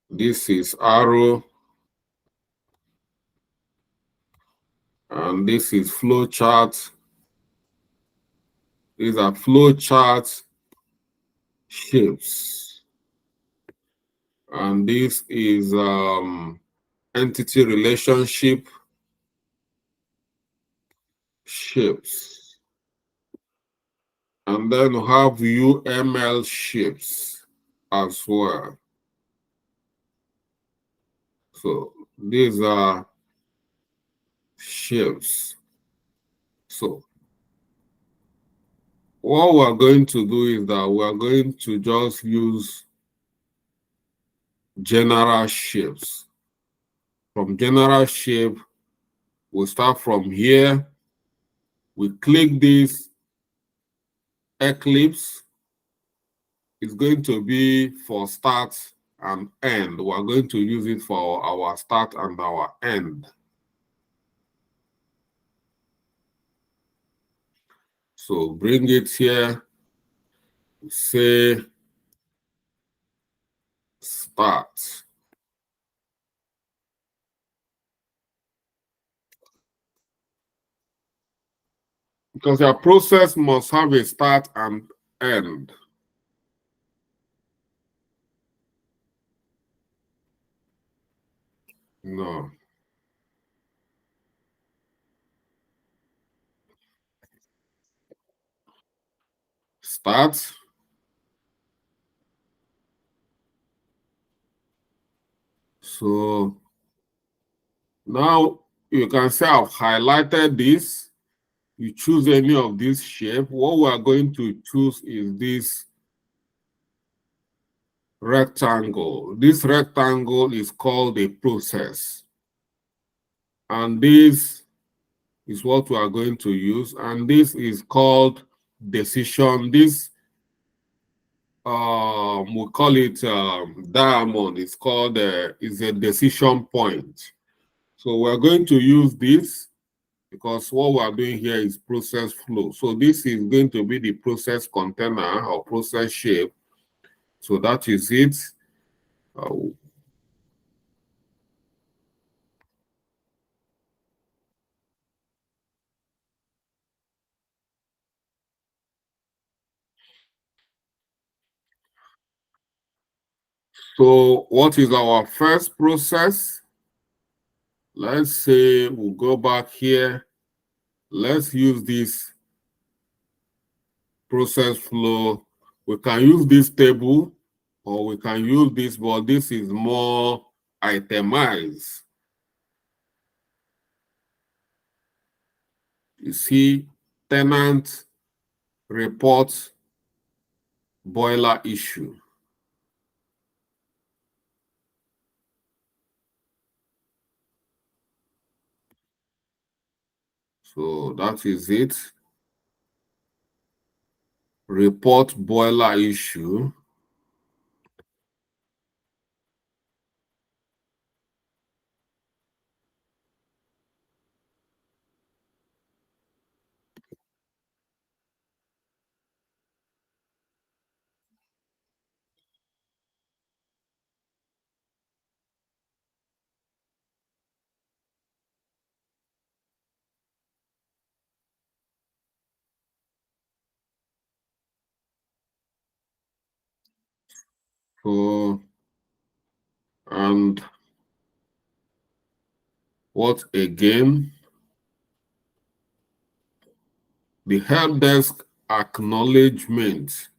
this is arrow. And this is flow chart. These are flow chart shapes. And this is entity relationship shapes. And then we have UML shapes as well. So these are shapes. So what we're going to do is that we're going to just use general shapes. From general shape, we start from here. We click this ellipse. It's going to be for start and end. We're going to use it for our start and our end. So bring it here, say start. Because your process must have a start and end. No. Start. So now you can say I've highlighted this. You choose any of this shape. What we are going to choose is this rectangle. This rectangle is called a process. And this is what we are going to use. And this is called decision. This, we call it diamond. It's called, is a decision point. So we're going to use this because what we're doing here is process flow. So this is going to be the process container or process shape. So that is it. So what is our first process? Let's say we'll go back here. Let's use this process flow. We can use this table or we can use this, but this is more itemized. You see, tenant report boiler issue. So that is it. Report boiler issue. So, and what again? The help desk acknowledgement.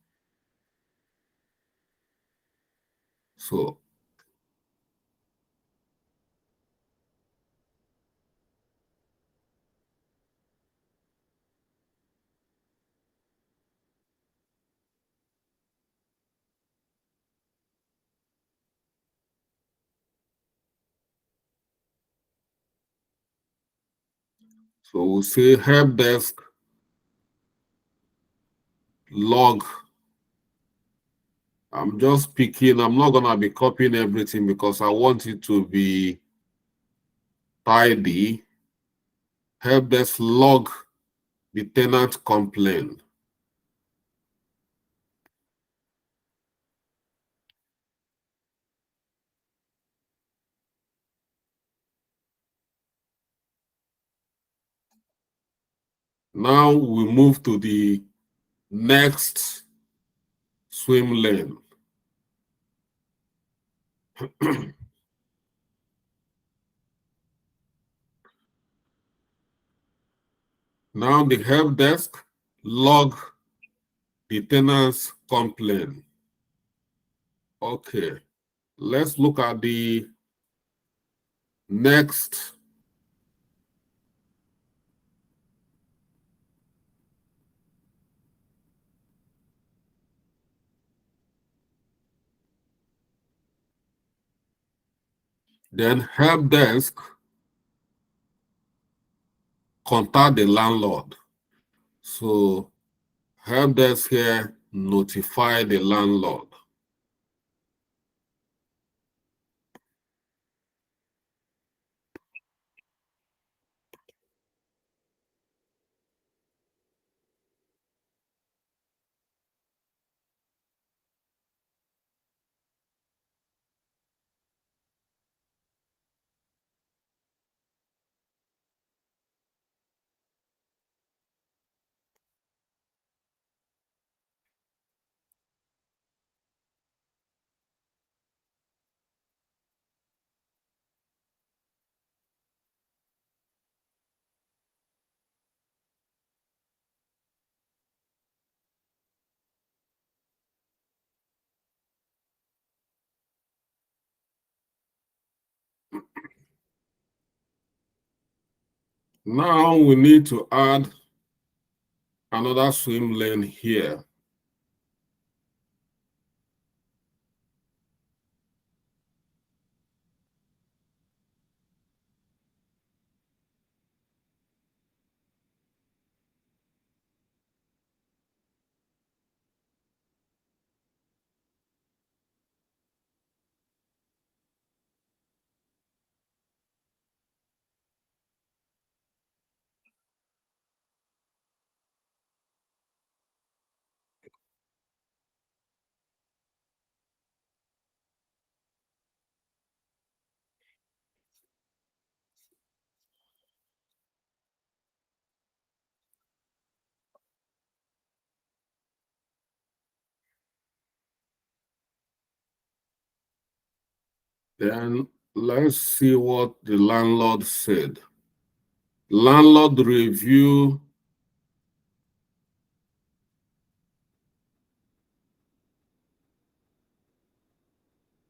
So we'll say help desk log. I'm just picking, I'm not gonna be copying everything because I want it to be tidy. Help desk log the tenant complaint. Now we move to the next swim lane. Now the help desk log the tenant's complaint. Okay, let's look at the next. Then help desk contact the landlord. So help desk here notify the landlord. Now we need to add another swim lane here. Then let's see what the landlord said. Landlord review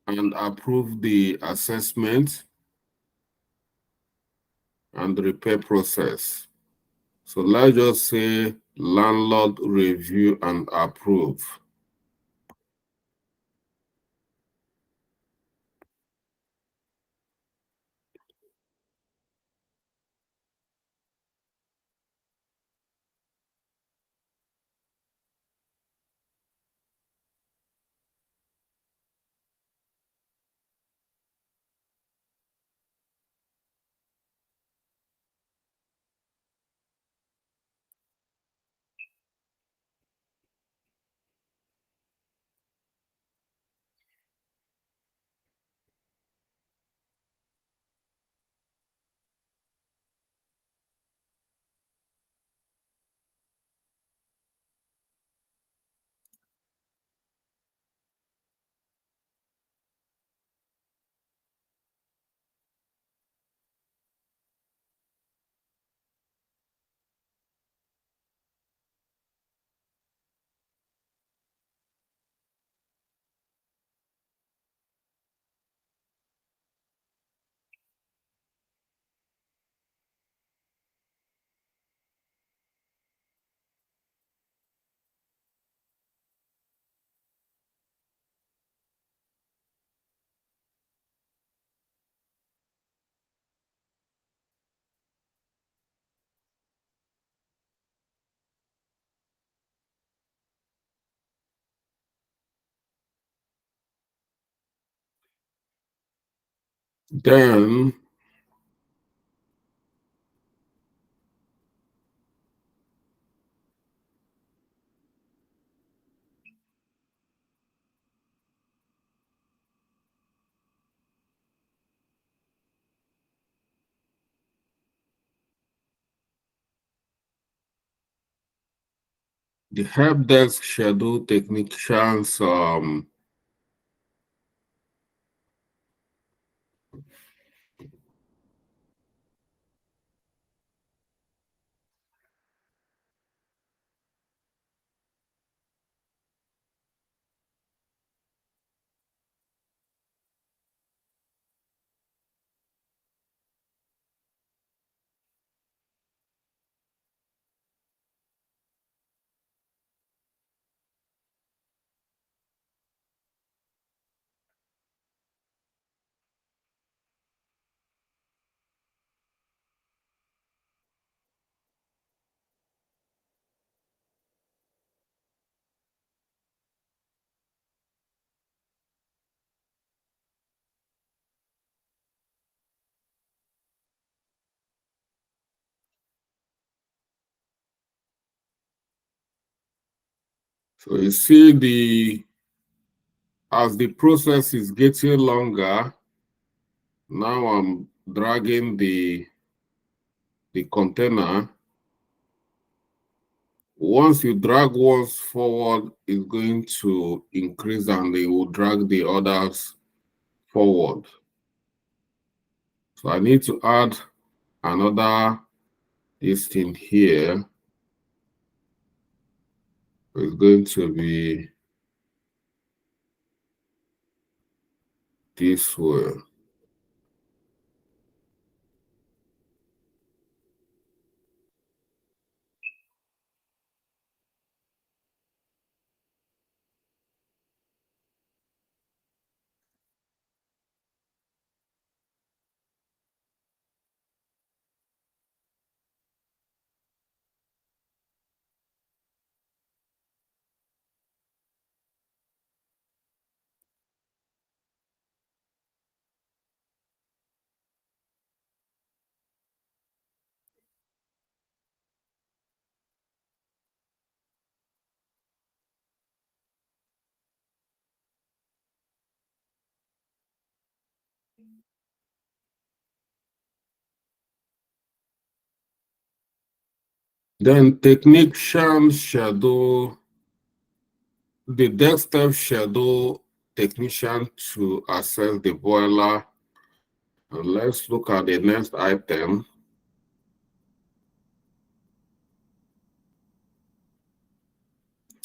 and approve the assessment and repair process. So let's just say landlord review and approve. Then the help desk schedule technicians so you see as the process is getting longer, now I'm dragging the container. Once you drag ones forward, it's going to increase and it will drag the others forward. So I need to add another this thing here. It's going to be this way. Then technician schedule, the desktop schedule technician to access the boiler. And let's look at the next item.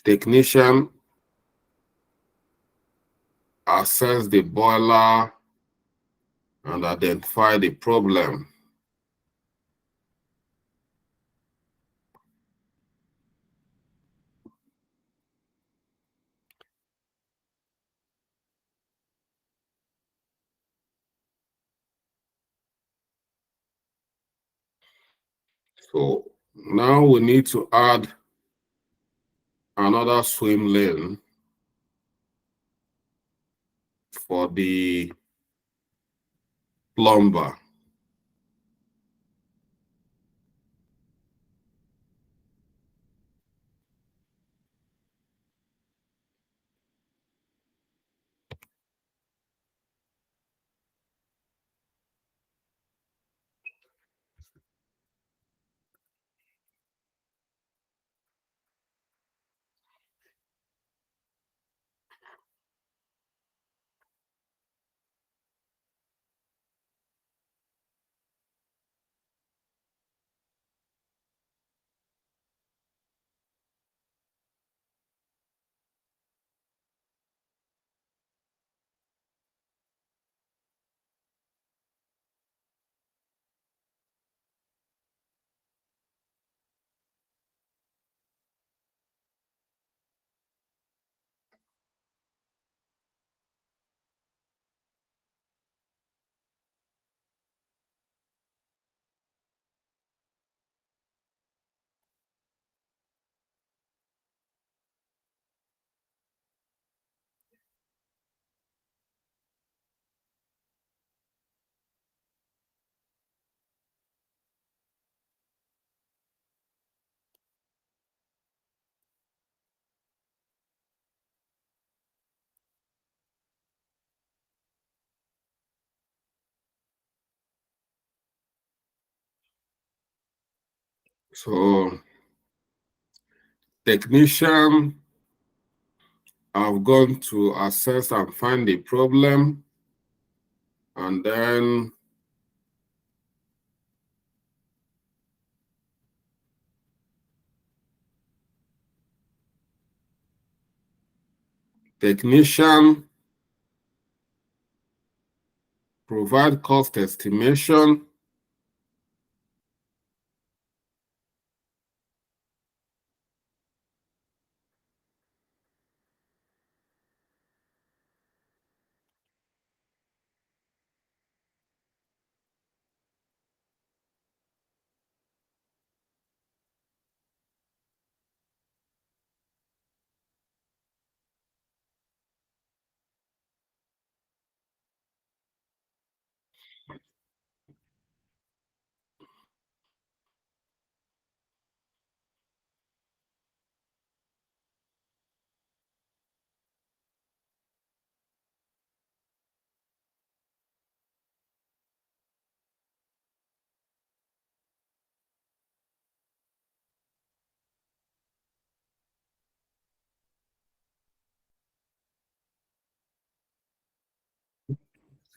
Technician assess the boiler and identify the problem. So now we need to add another swim lane for the plumber. So technician have gone to assess and find the problem, and then technician provide cost estimation.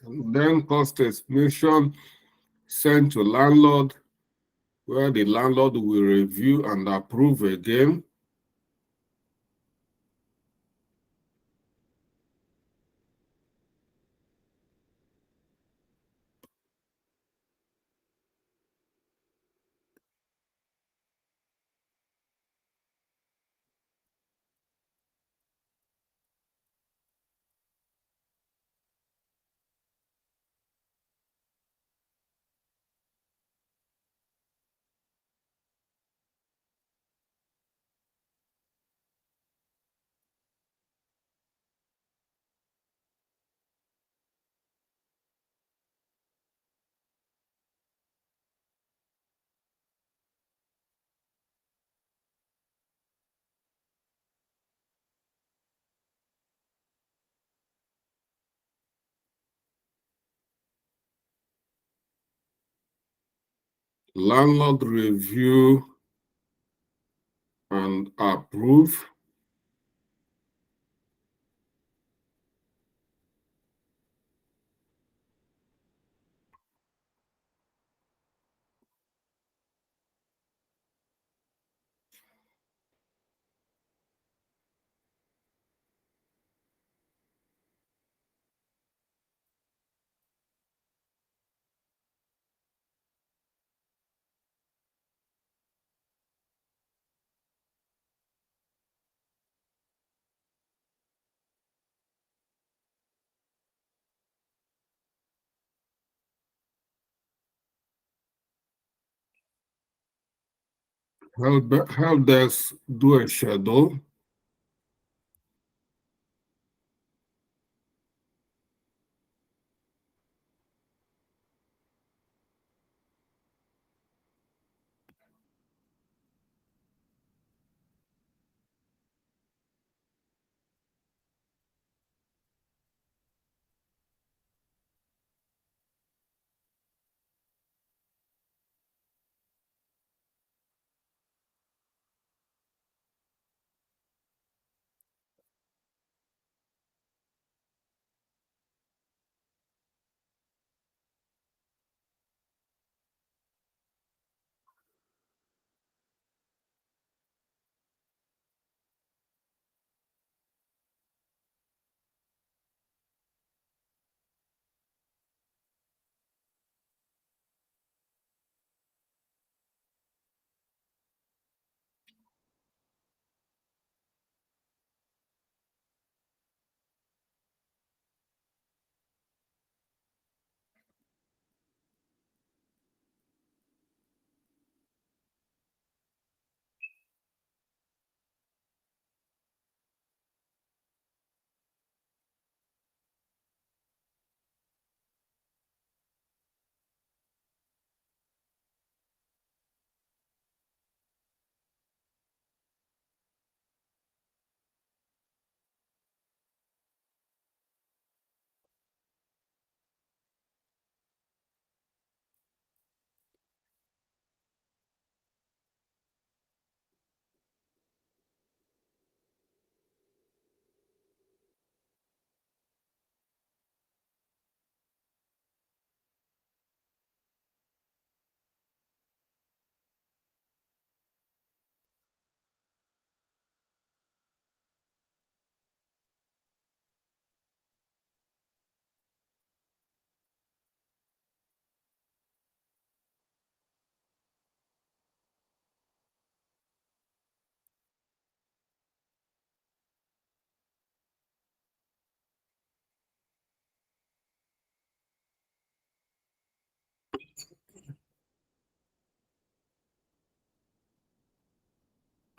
And then cost estimation sent to landlord, where the landlord will review and approve again. Landlord review and approve. Help desk do a schedule.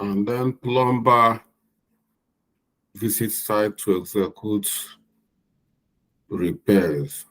And then plumber visits site to execute repairs.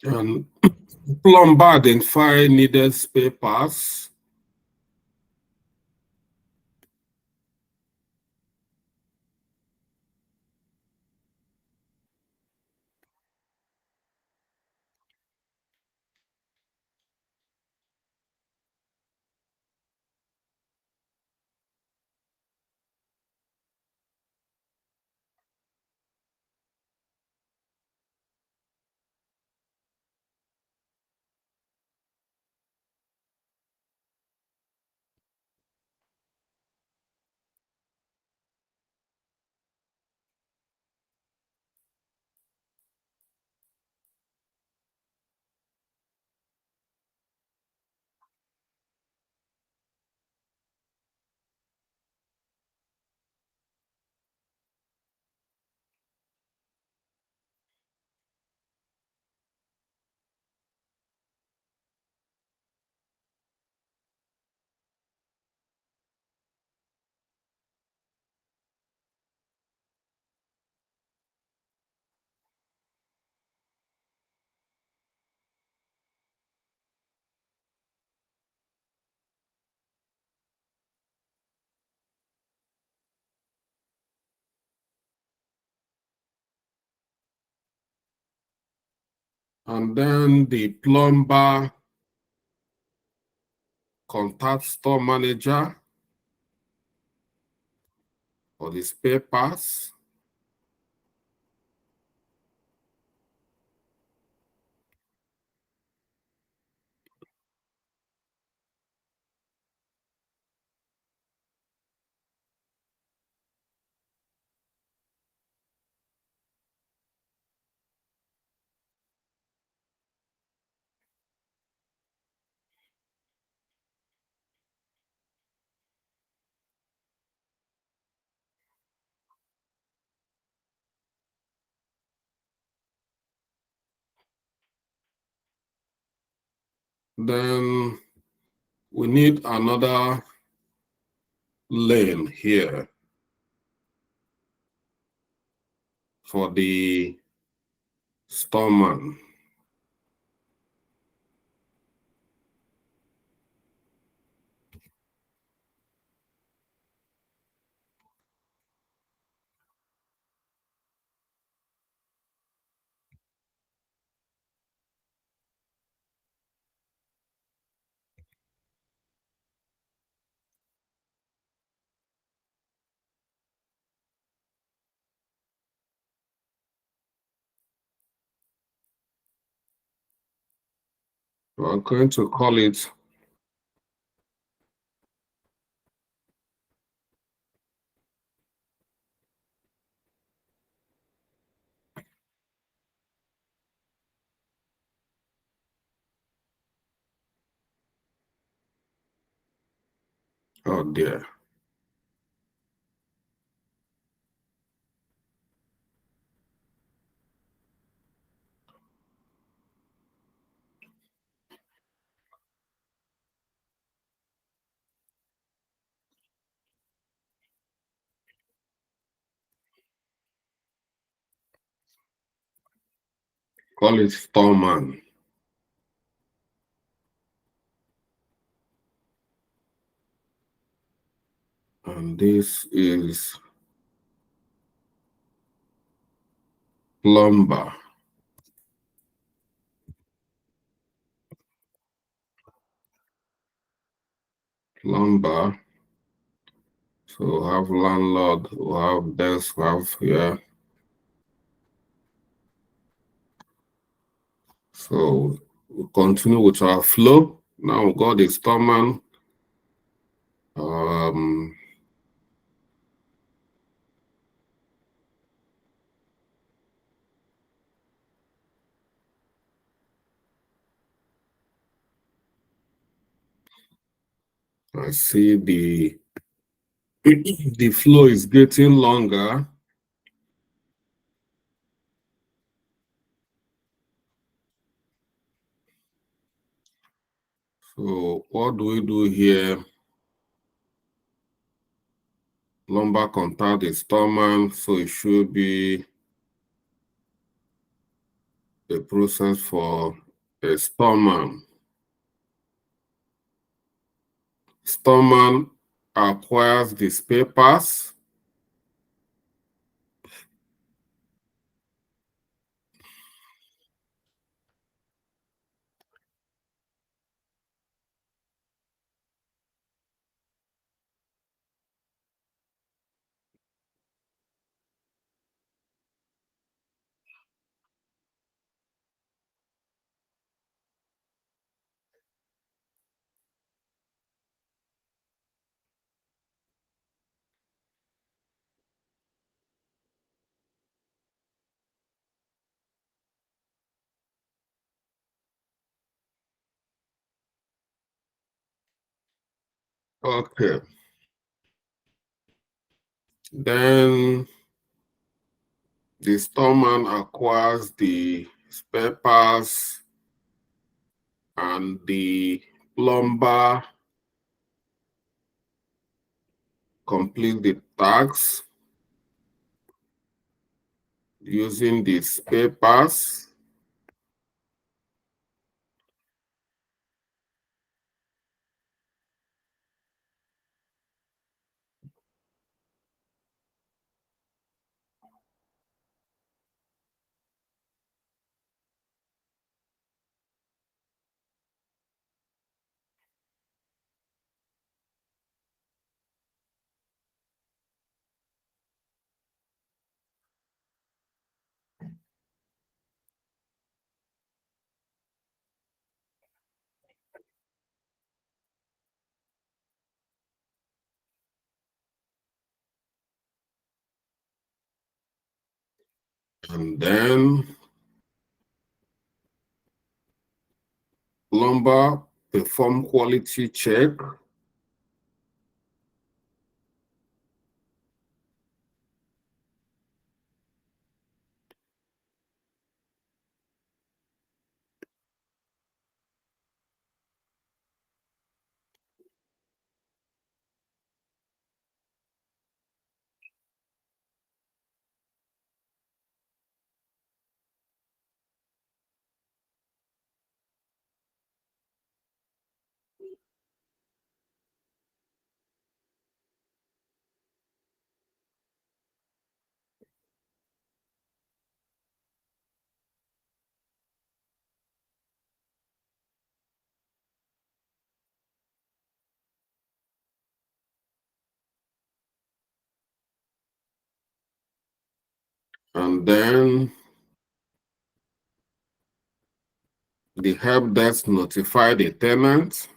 And plumber identify needed spare parts. And then the plumber contacts store manager for the spare parts. Then we need another lane here for the storeman. We're going to call it out there. Call it storeman. And this is Lumbar. Lumbar. So we have landlord, we have desk, we have here. So we continue with our flow. Now we got the stomach. I see the flow is getting longer. So what do we do here? Lumbar contact the stomach, so it should be a process for a stomach. Stomach acquires these papers. Okay. Then the stomach acquires the papers and the lumbar complete the task using these papers. And then lumbar perform quality check. And then the help desk notify the tenant.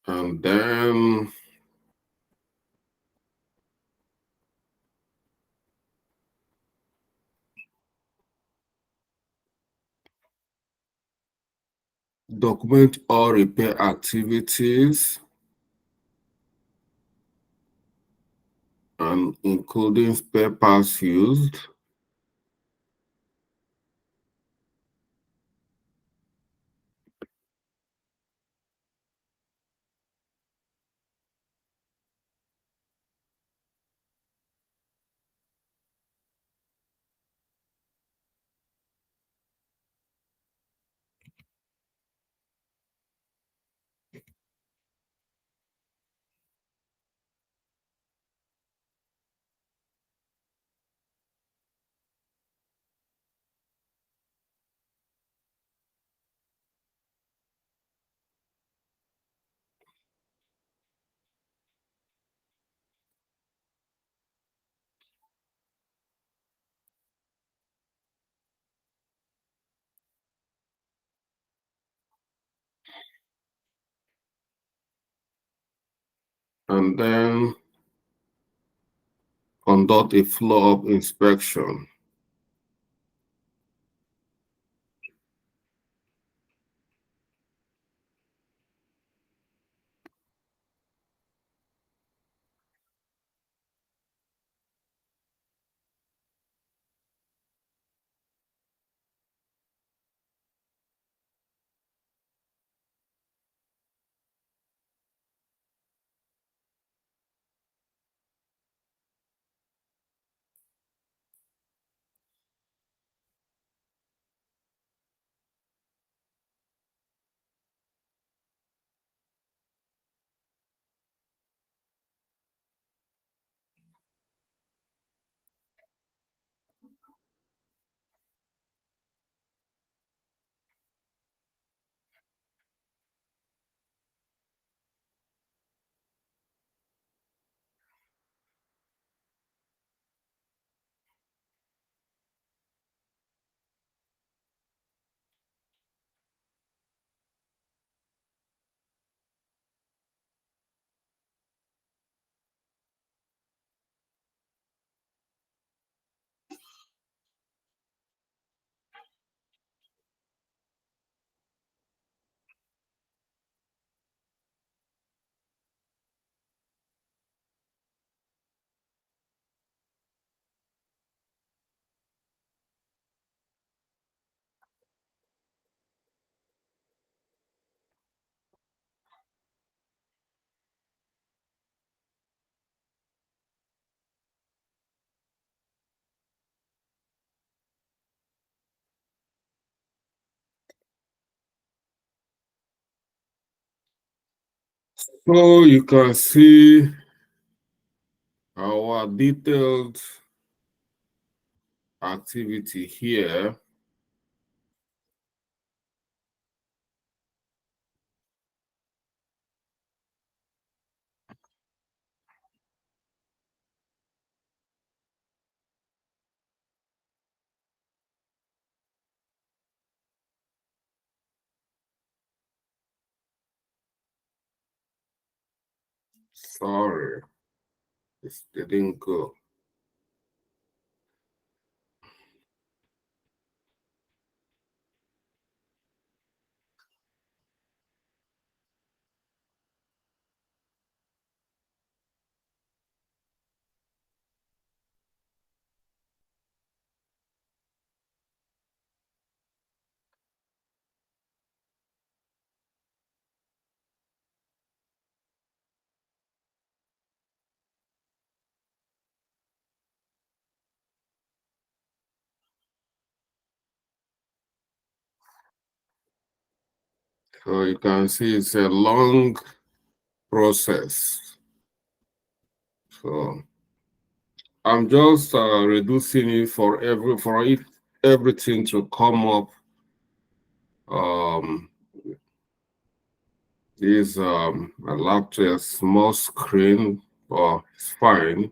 And then document all repair activities and including spare parts used. And then conduct a follow-up inspection. So you can see our detailed activity here. Sorry, it didn't go. So you can see it's a long process. So I'm just reducing it for everything to come up. This a laptop, a small screen, but it's fine.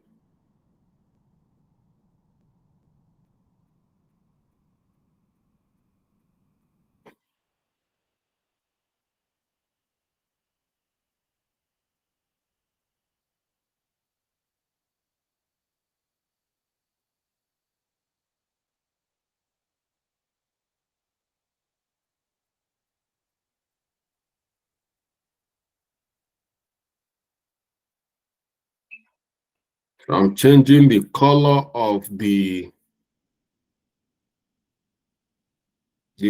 I'm changing the color of the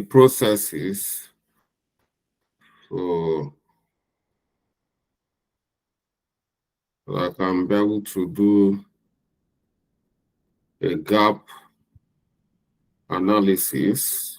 processes. So I can be able to do a gap analysis.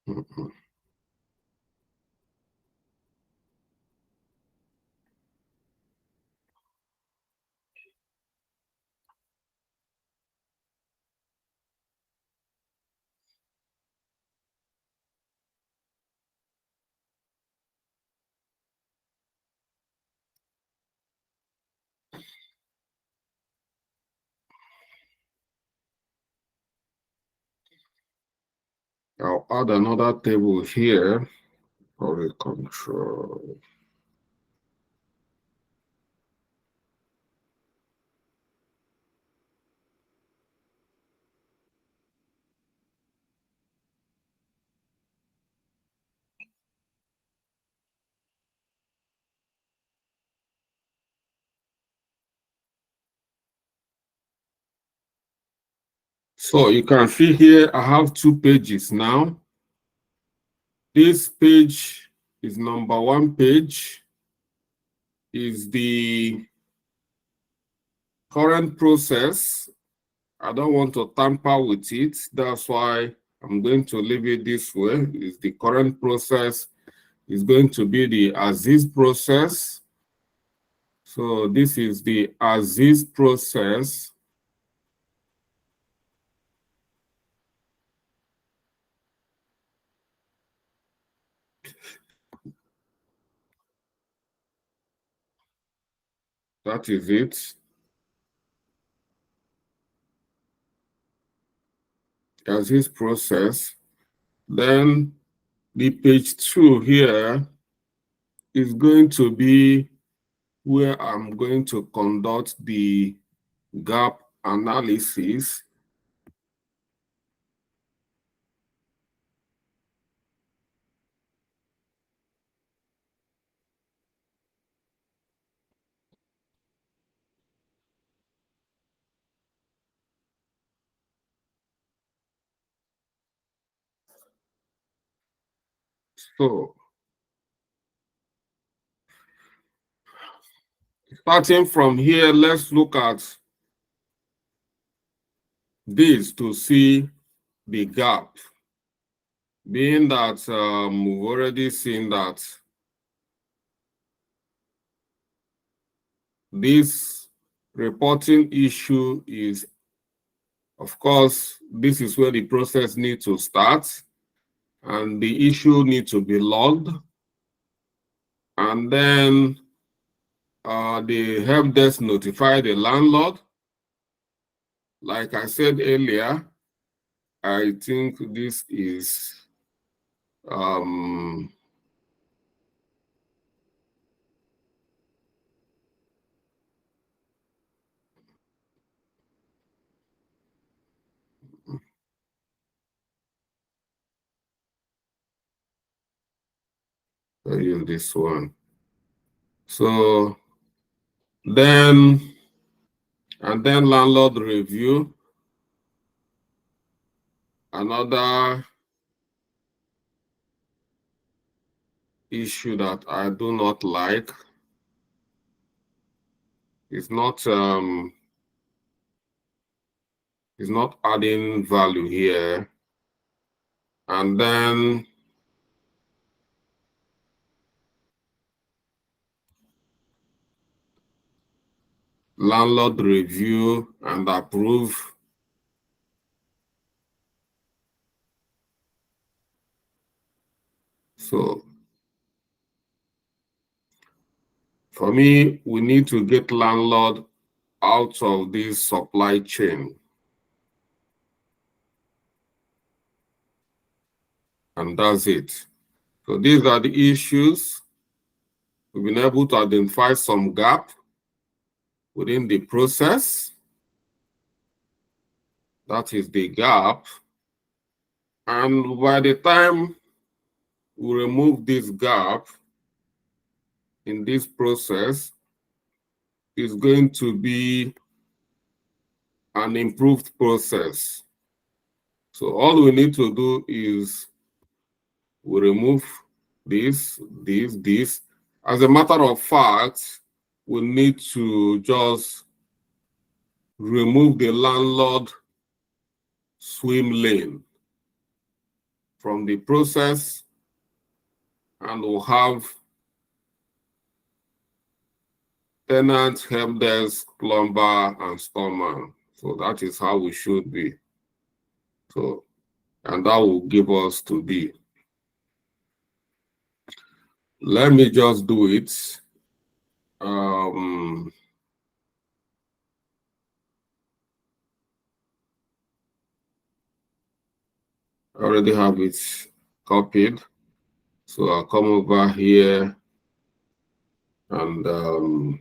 Mhm. I'll add another table here for the control. So you can see here, I have two pages now. This page is number one page, is the current process. I don't want to tamper with it. That's why I'm going to leave it this way. Is the current process is going to be the Aziz process. So this is the Aziz process. That is it. Aziz process. Then the page 2 here is going to be where I'm going to conduct the gap analysis. So starting from here, let's look at this to see the gap. Being that we've already seen that this reporting issue is, of course, this is where the process needs to start, and the issue needs to be logged. And then the help desk notify the landlord. Like I said earlier, I think this is um, I'll use this one. So then, and then landlord review. Another issue that I do not like is not adding value here. And then landlord review and approve. So for me, we need to get landlord out of this supply chain. And that's it. So these are the issues. We've been able to identify some gap within the process. That is the gap. And by the time we remove this gap in this process, it's going to be an improved process. So all we need to do is we remove this. As a matter of fact, we need to just remove the landlord swim lane from the process, and we'll have tenant, help desk, plumber, and storeman. So that is how we should be. So, and that will give us to be. Let me just do it. I already have it copied. So I'll come over here and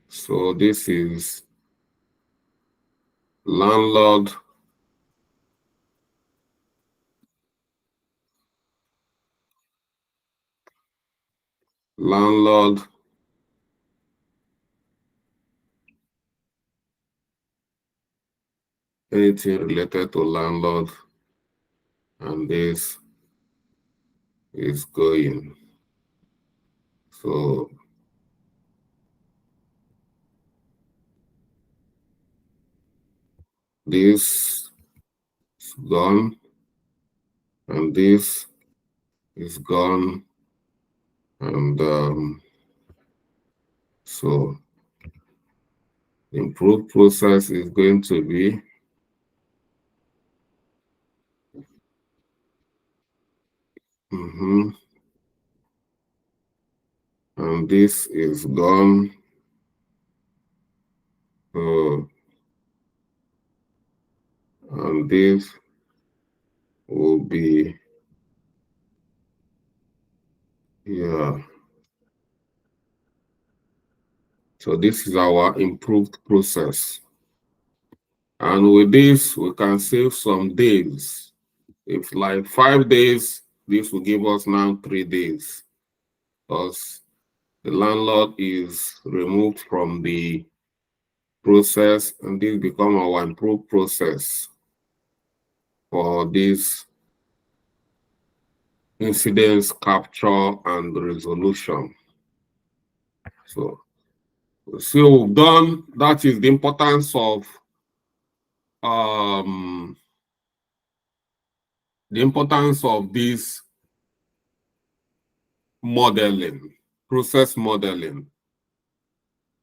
so this is landlord anything related to landlord, and this is going. So this is gone, and this is gone, and so the improved process is going to be and this is gone. And this will be here. So this is our improved process. And with this, we can save some days. If like 5 days, this will give us now 3 days, because the landlord is removed from the process, and this become our improved process for this incidents capture and resolution. So we've done, that is the importance of this modeling, process modeling.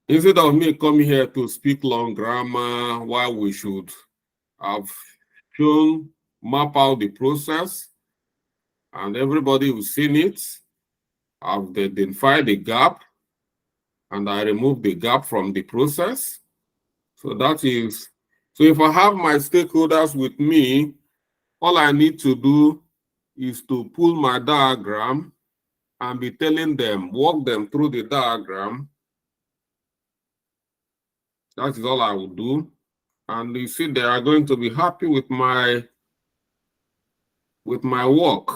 Instead of me coming here to speak long grammar, why we should have shown, map out the process, and everybody who's seen it, I've identified the gap, and I remove the gap from the process. So that is, so if I have my stakeholders with me, all I need to do is to pull my diagram and be telling them, walk them through the diagram. That is all I will do. And you see, they are going to be happy with my with my work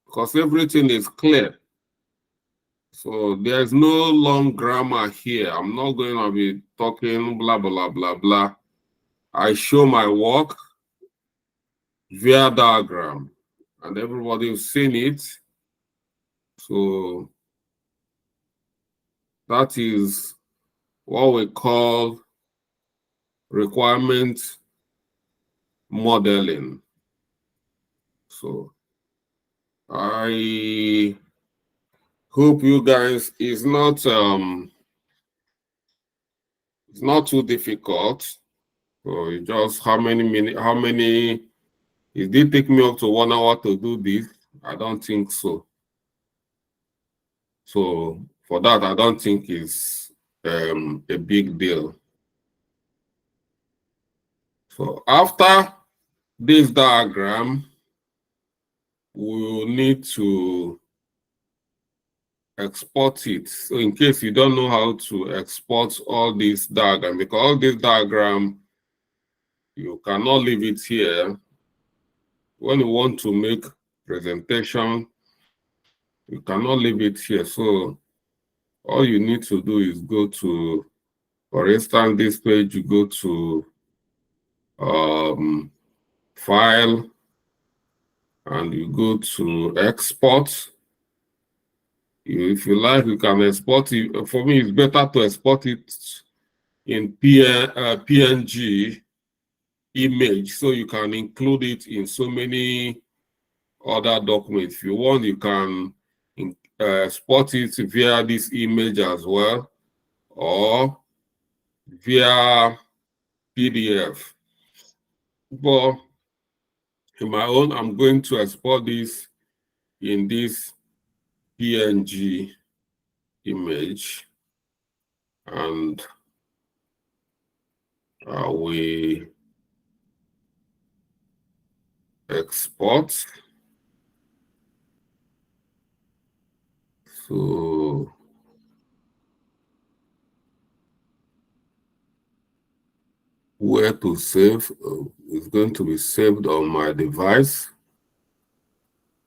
because everything is clear. So there's no long grammar here. I'm not going to be talking blah, blah, blah, blah. I show my work via diagram and everybody's seen it. So that is what we call requirement modeling. So I hope you guys it's not too difficult. So it just how many it did take me up to 1 hour to do this? I don't think so. So for that, I don't think it's a big deal. So after this diagram, we will need to export it. So in case you don't know how to export all this diagram, because all this diagram, you cannot leave it here. When you want to make presentation, you cannot leave it here. So all you need to do is go to, for instance, this page, you go to File, and you go to Export. If you like, you can export it. For me, it's better to export it in PNG image, so you can include it in so many other documents. If you want, you can export it via this image as well, or via PDF. But in my own, I'm going to export this in this PNG image, and we export. So where to save? It's going to be saved on my device,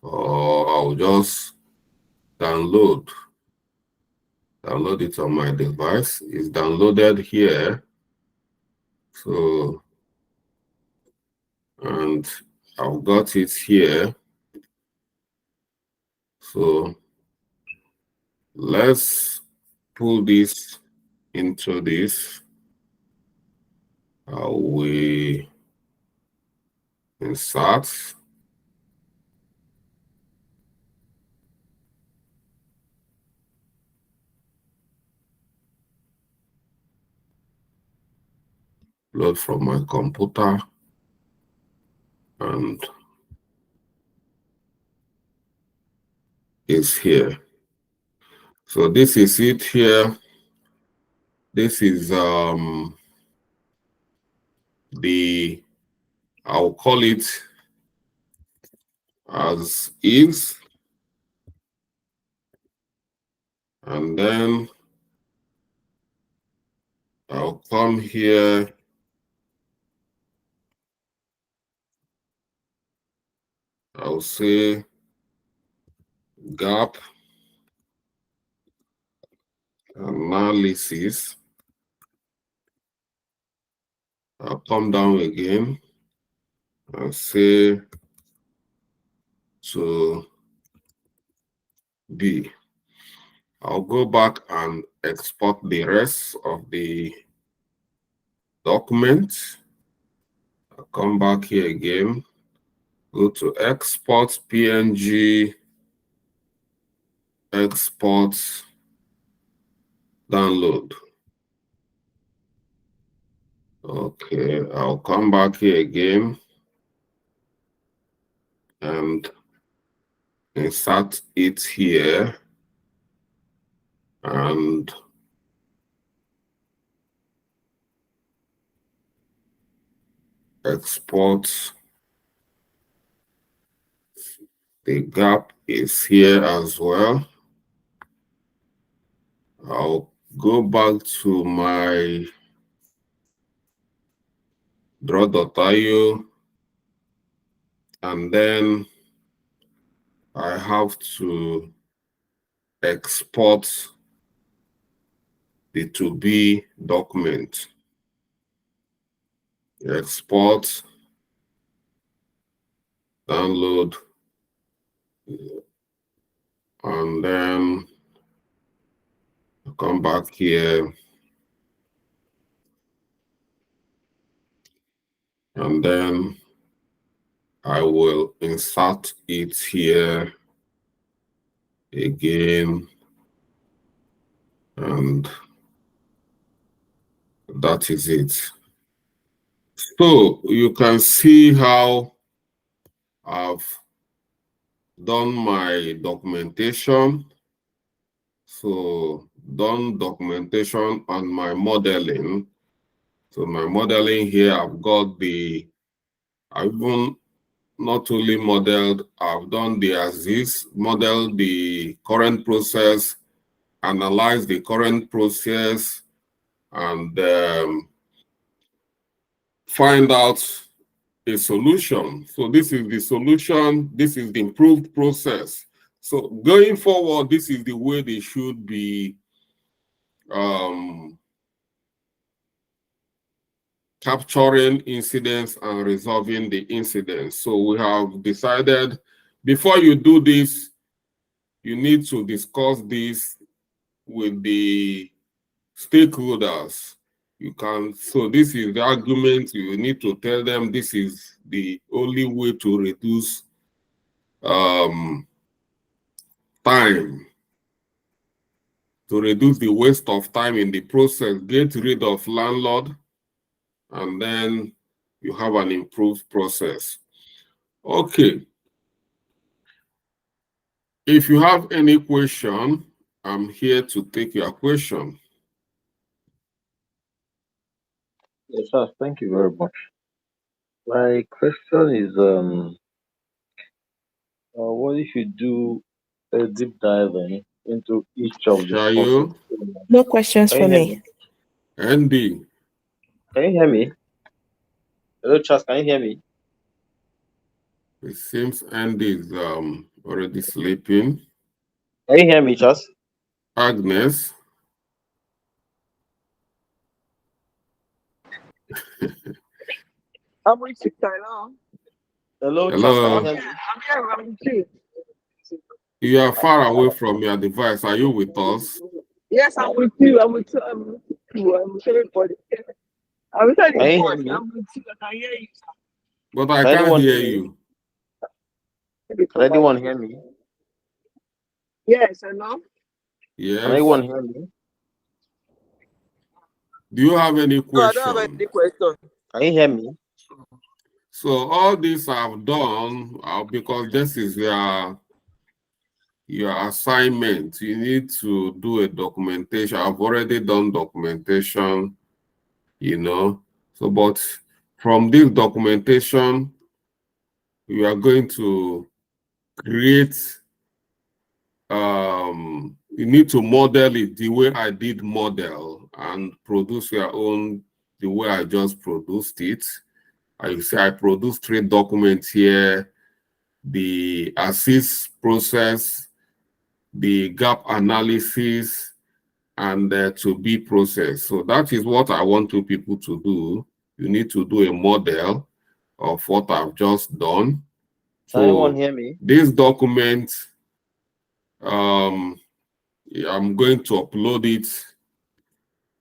or I'll just download it on my device. It's downloaded here. So, and I've got it here. So let's pull this into this. We insert. Load from my computer, and it's here. So this is it here. This is I'll call it as is, and then I'll come here. I'll say gap analysis. I'll come down again and say to B. I'll go back and export the rest of the document. I'll come back here again, go to export PNG, export, download. Okay, I'll come back here again and insert it here, and export. The gap is here as well. I'll go back to my draw.io, and then I have to export the to-be document. Export, download, and then come back here, and then I will insert it here again, and that is it. So you can see how I've done my documentation. So done documentation on my modeling. So my modeling here, I've even not only modeled, I've done the as-is, modeled the current process, analyze the current process, and find out a solution. So this is the solution, this is the improved process. So going forward, this is the way they should be capturing incidents and resolving the incidents. So we have decided, before you do this, you need to discuss this with the stakeholders. So this is the argument. You need to tell them this is the only way to reduce time, to reduce the waste of time in the process, get rid of landlord, and then you have an improved process. Okay. If you have any question, I'm here to take your question. Yes, sir. Thank you very much. My question is, what if you do a deep diving into each of the Shayo? processes? No questions Can for you hear me. me? Andy, Can you hear me? Hello, Charles. Can you hear me? it seems Andy is already sleeping. Can you hear me, Charles? Agnes? I'm with you, Hello. Hello, Charles. Can you Hello? hear me? I'm here. I'm with you. You are far away from your device. Are you with us? Yes, I'm with you. I'm with you. I'm with everybody. I'm with Can you hear everybody. me? I'm with you. I can hear you. But I Can can't anyone hear hear me? you. Can anyone hear me? Yes, I know. Can Yes? anyone hear me? Do you have any No, I don't have question? any question. Can you hear me? So all this I've done because this is your assignment. You need to do a documentation. I've already done documentation, So, but from this documentation, we are going to create, you need to model it the way I did model and produce your own the way I just produced it. I say I produced 3 documents here: the assist process, the gap analysis, and the to-be process. So that is what I want you people to do. You need to do a model of what I've just done. Can anyone So hear me? this document, I'm going to upload it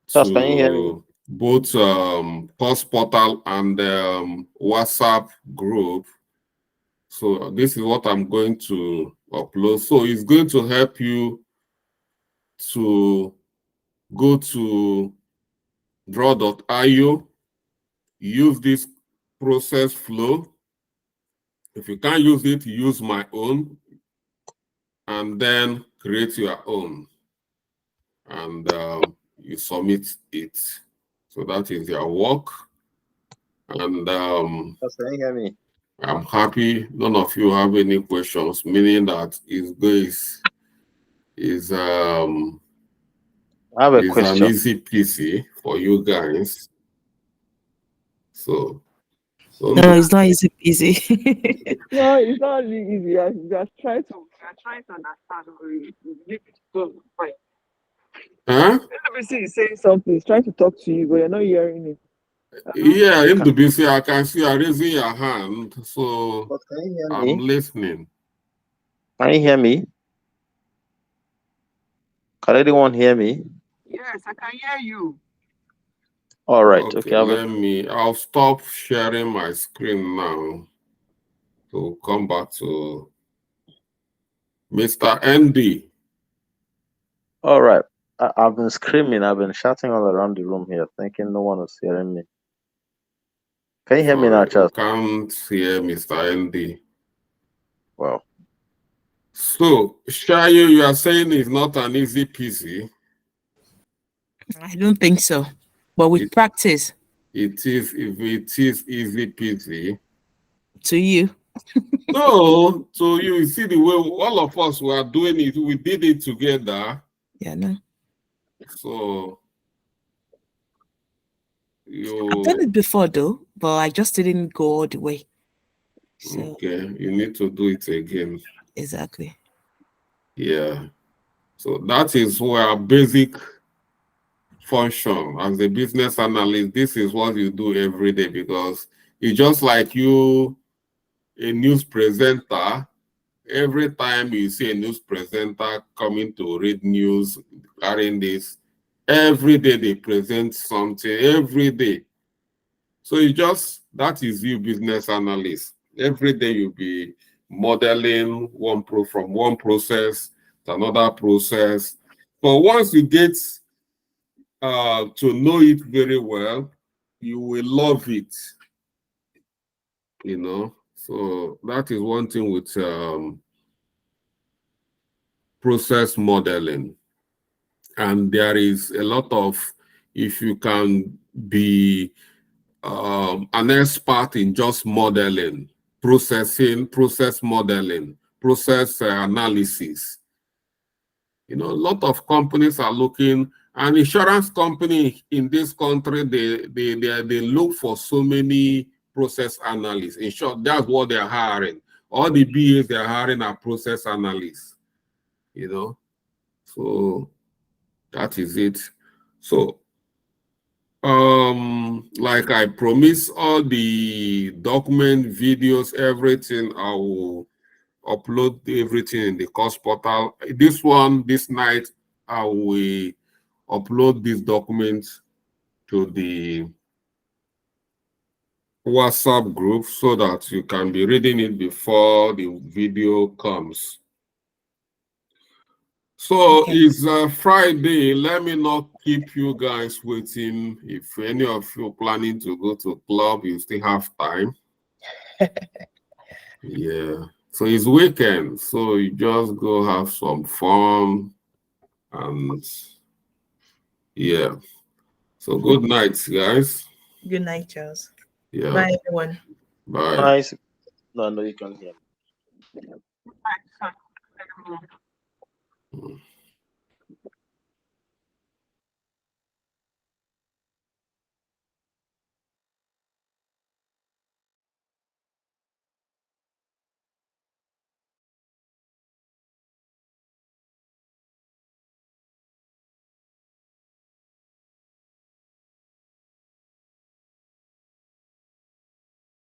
Charles, can you hear me? to both Course Portal and WhatsApp group. So this is what I'm going to upload. So it's going to help you to go to draw.io, use this process flow. If you can't use it, use my own, and then create your own, and you submit it. So that is your work. And Charles, can you hear me? I'm happy none of you have any questions, meaning that is I have a an question. easy PC for you guys. So Don't No, do- it's not easy. No, it's not really easy. You are trying to understand. Or you believe it. So, fine. Huh? NWC is saying something. He's trying to talk to you, but you're not hearing it. Yeah, in the BC, I can see you raising your hand, so But can you hear I'm me? listening. Can you hear me? Can anyone hear me? Yes, I can hear you. All right. Okay, Okay. I'll stop sharing my screen now to come back to Mr. ND. All right. I've been screaming. I've been shouting all around the room here, thinking no one was hearing me. Can you hear me now, Sorry, we Charles? can't hear Mr. ND. Well, So, Shayo, you are saying it's not an easy peasy. I don't think so. But with It- practice, It is, if it is easy peasy. to you. No, so you see the way all of us were doing it, we did it together. Yeah, no. So I've done you it before though, but I just didn't go all the way. So okay, you need to do it again. exactly. Yeah. So that is where basic function as a business analyst. This is what you do every day because it's just like you, a news presenter. Every time you see a news presenter coming to read news, carrying this, every day they present something, every day. So you just, that is you, business analyst. Every day you'll be modeling from one process to another process. But once you get to know it very well, you will love it, you know. So that is one thing with process modeling. And there is a lot of, if you can be an expert in just modeling, process modeling, process analysis. You know, a lot of companies are looking, an insurance company in this country, they look for so many process analysts. In short, that's what they're hiring. All the BAs they're hiring are process analysts, you know. So that is it. So like I promised, all the document, videos, everything, I will upload everything in the course portal. This night, I will upload these documents to the WhatsApp group so that you can be reading it before the video comes. So Okay. it's Friday. Let me not keep you guys waiting. If any of you planning to go to club, you still have time. Yeah. So it's weekend. So you just go have some fun and yeah. So good night, guys. Good night, Charles. Yeah. Bye, everyone. Bye. nice. No, you can hear me. Right, so,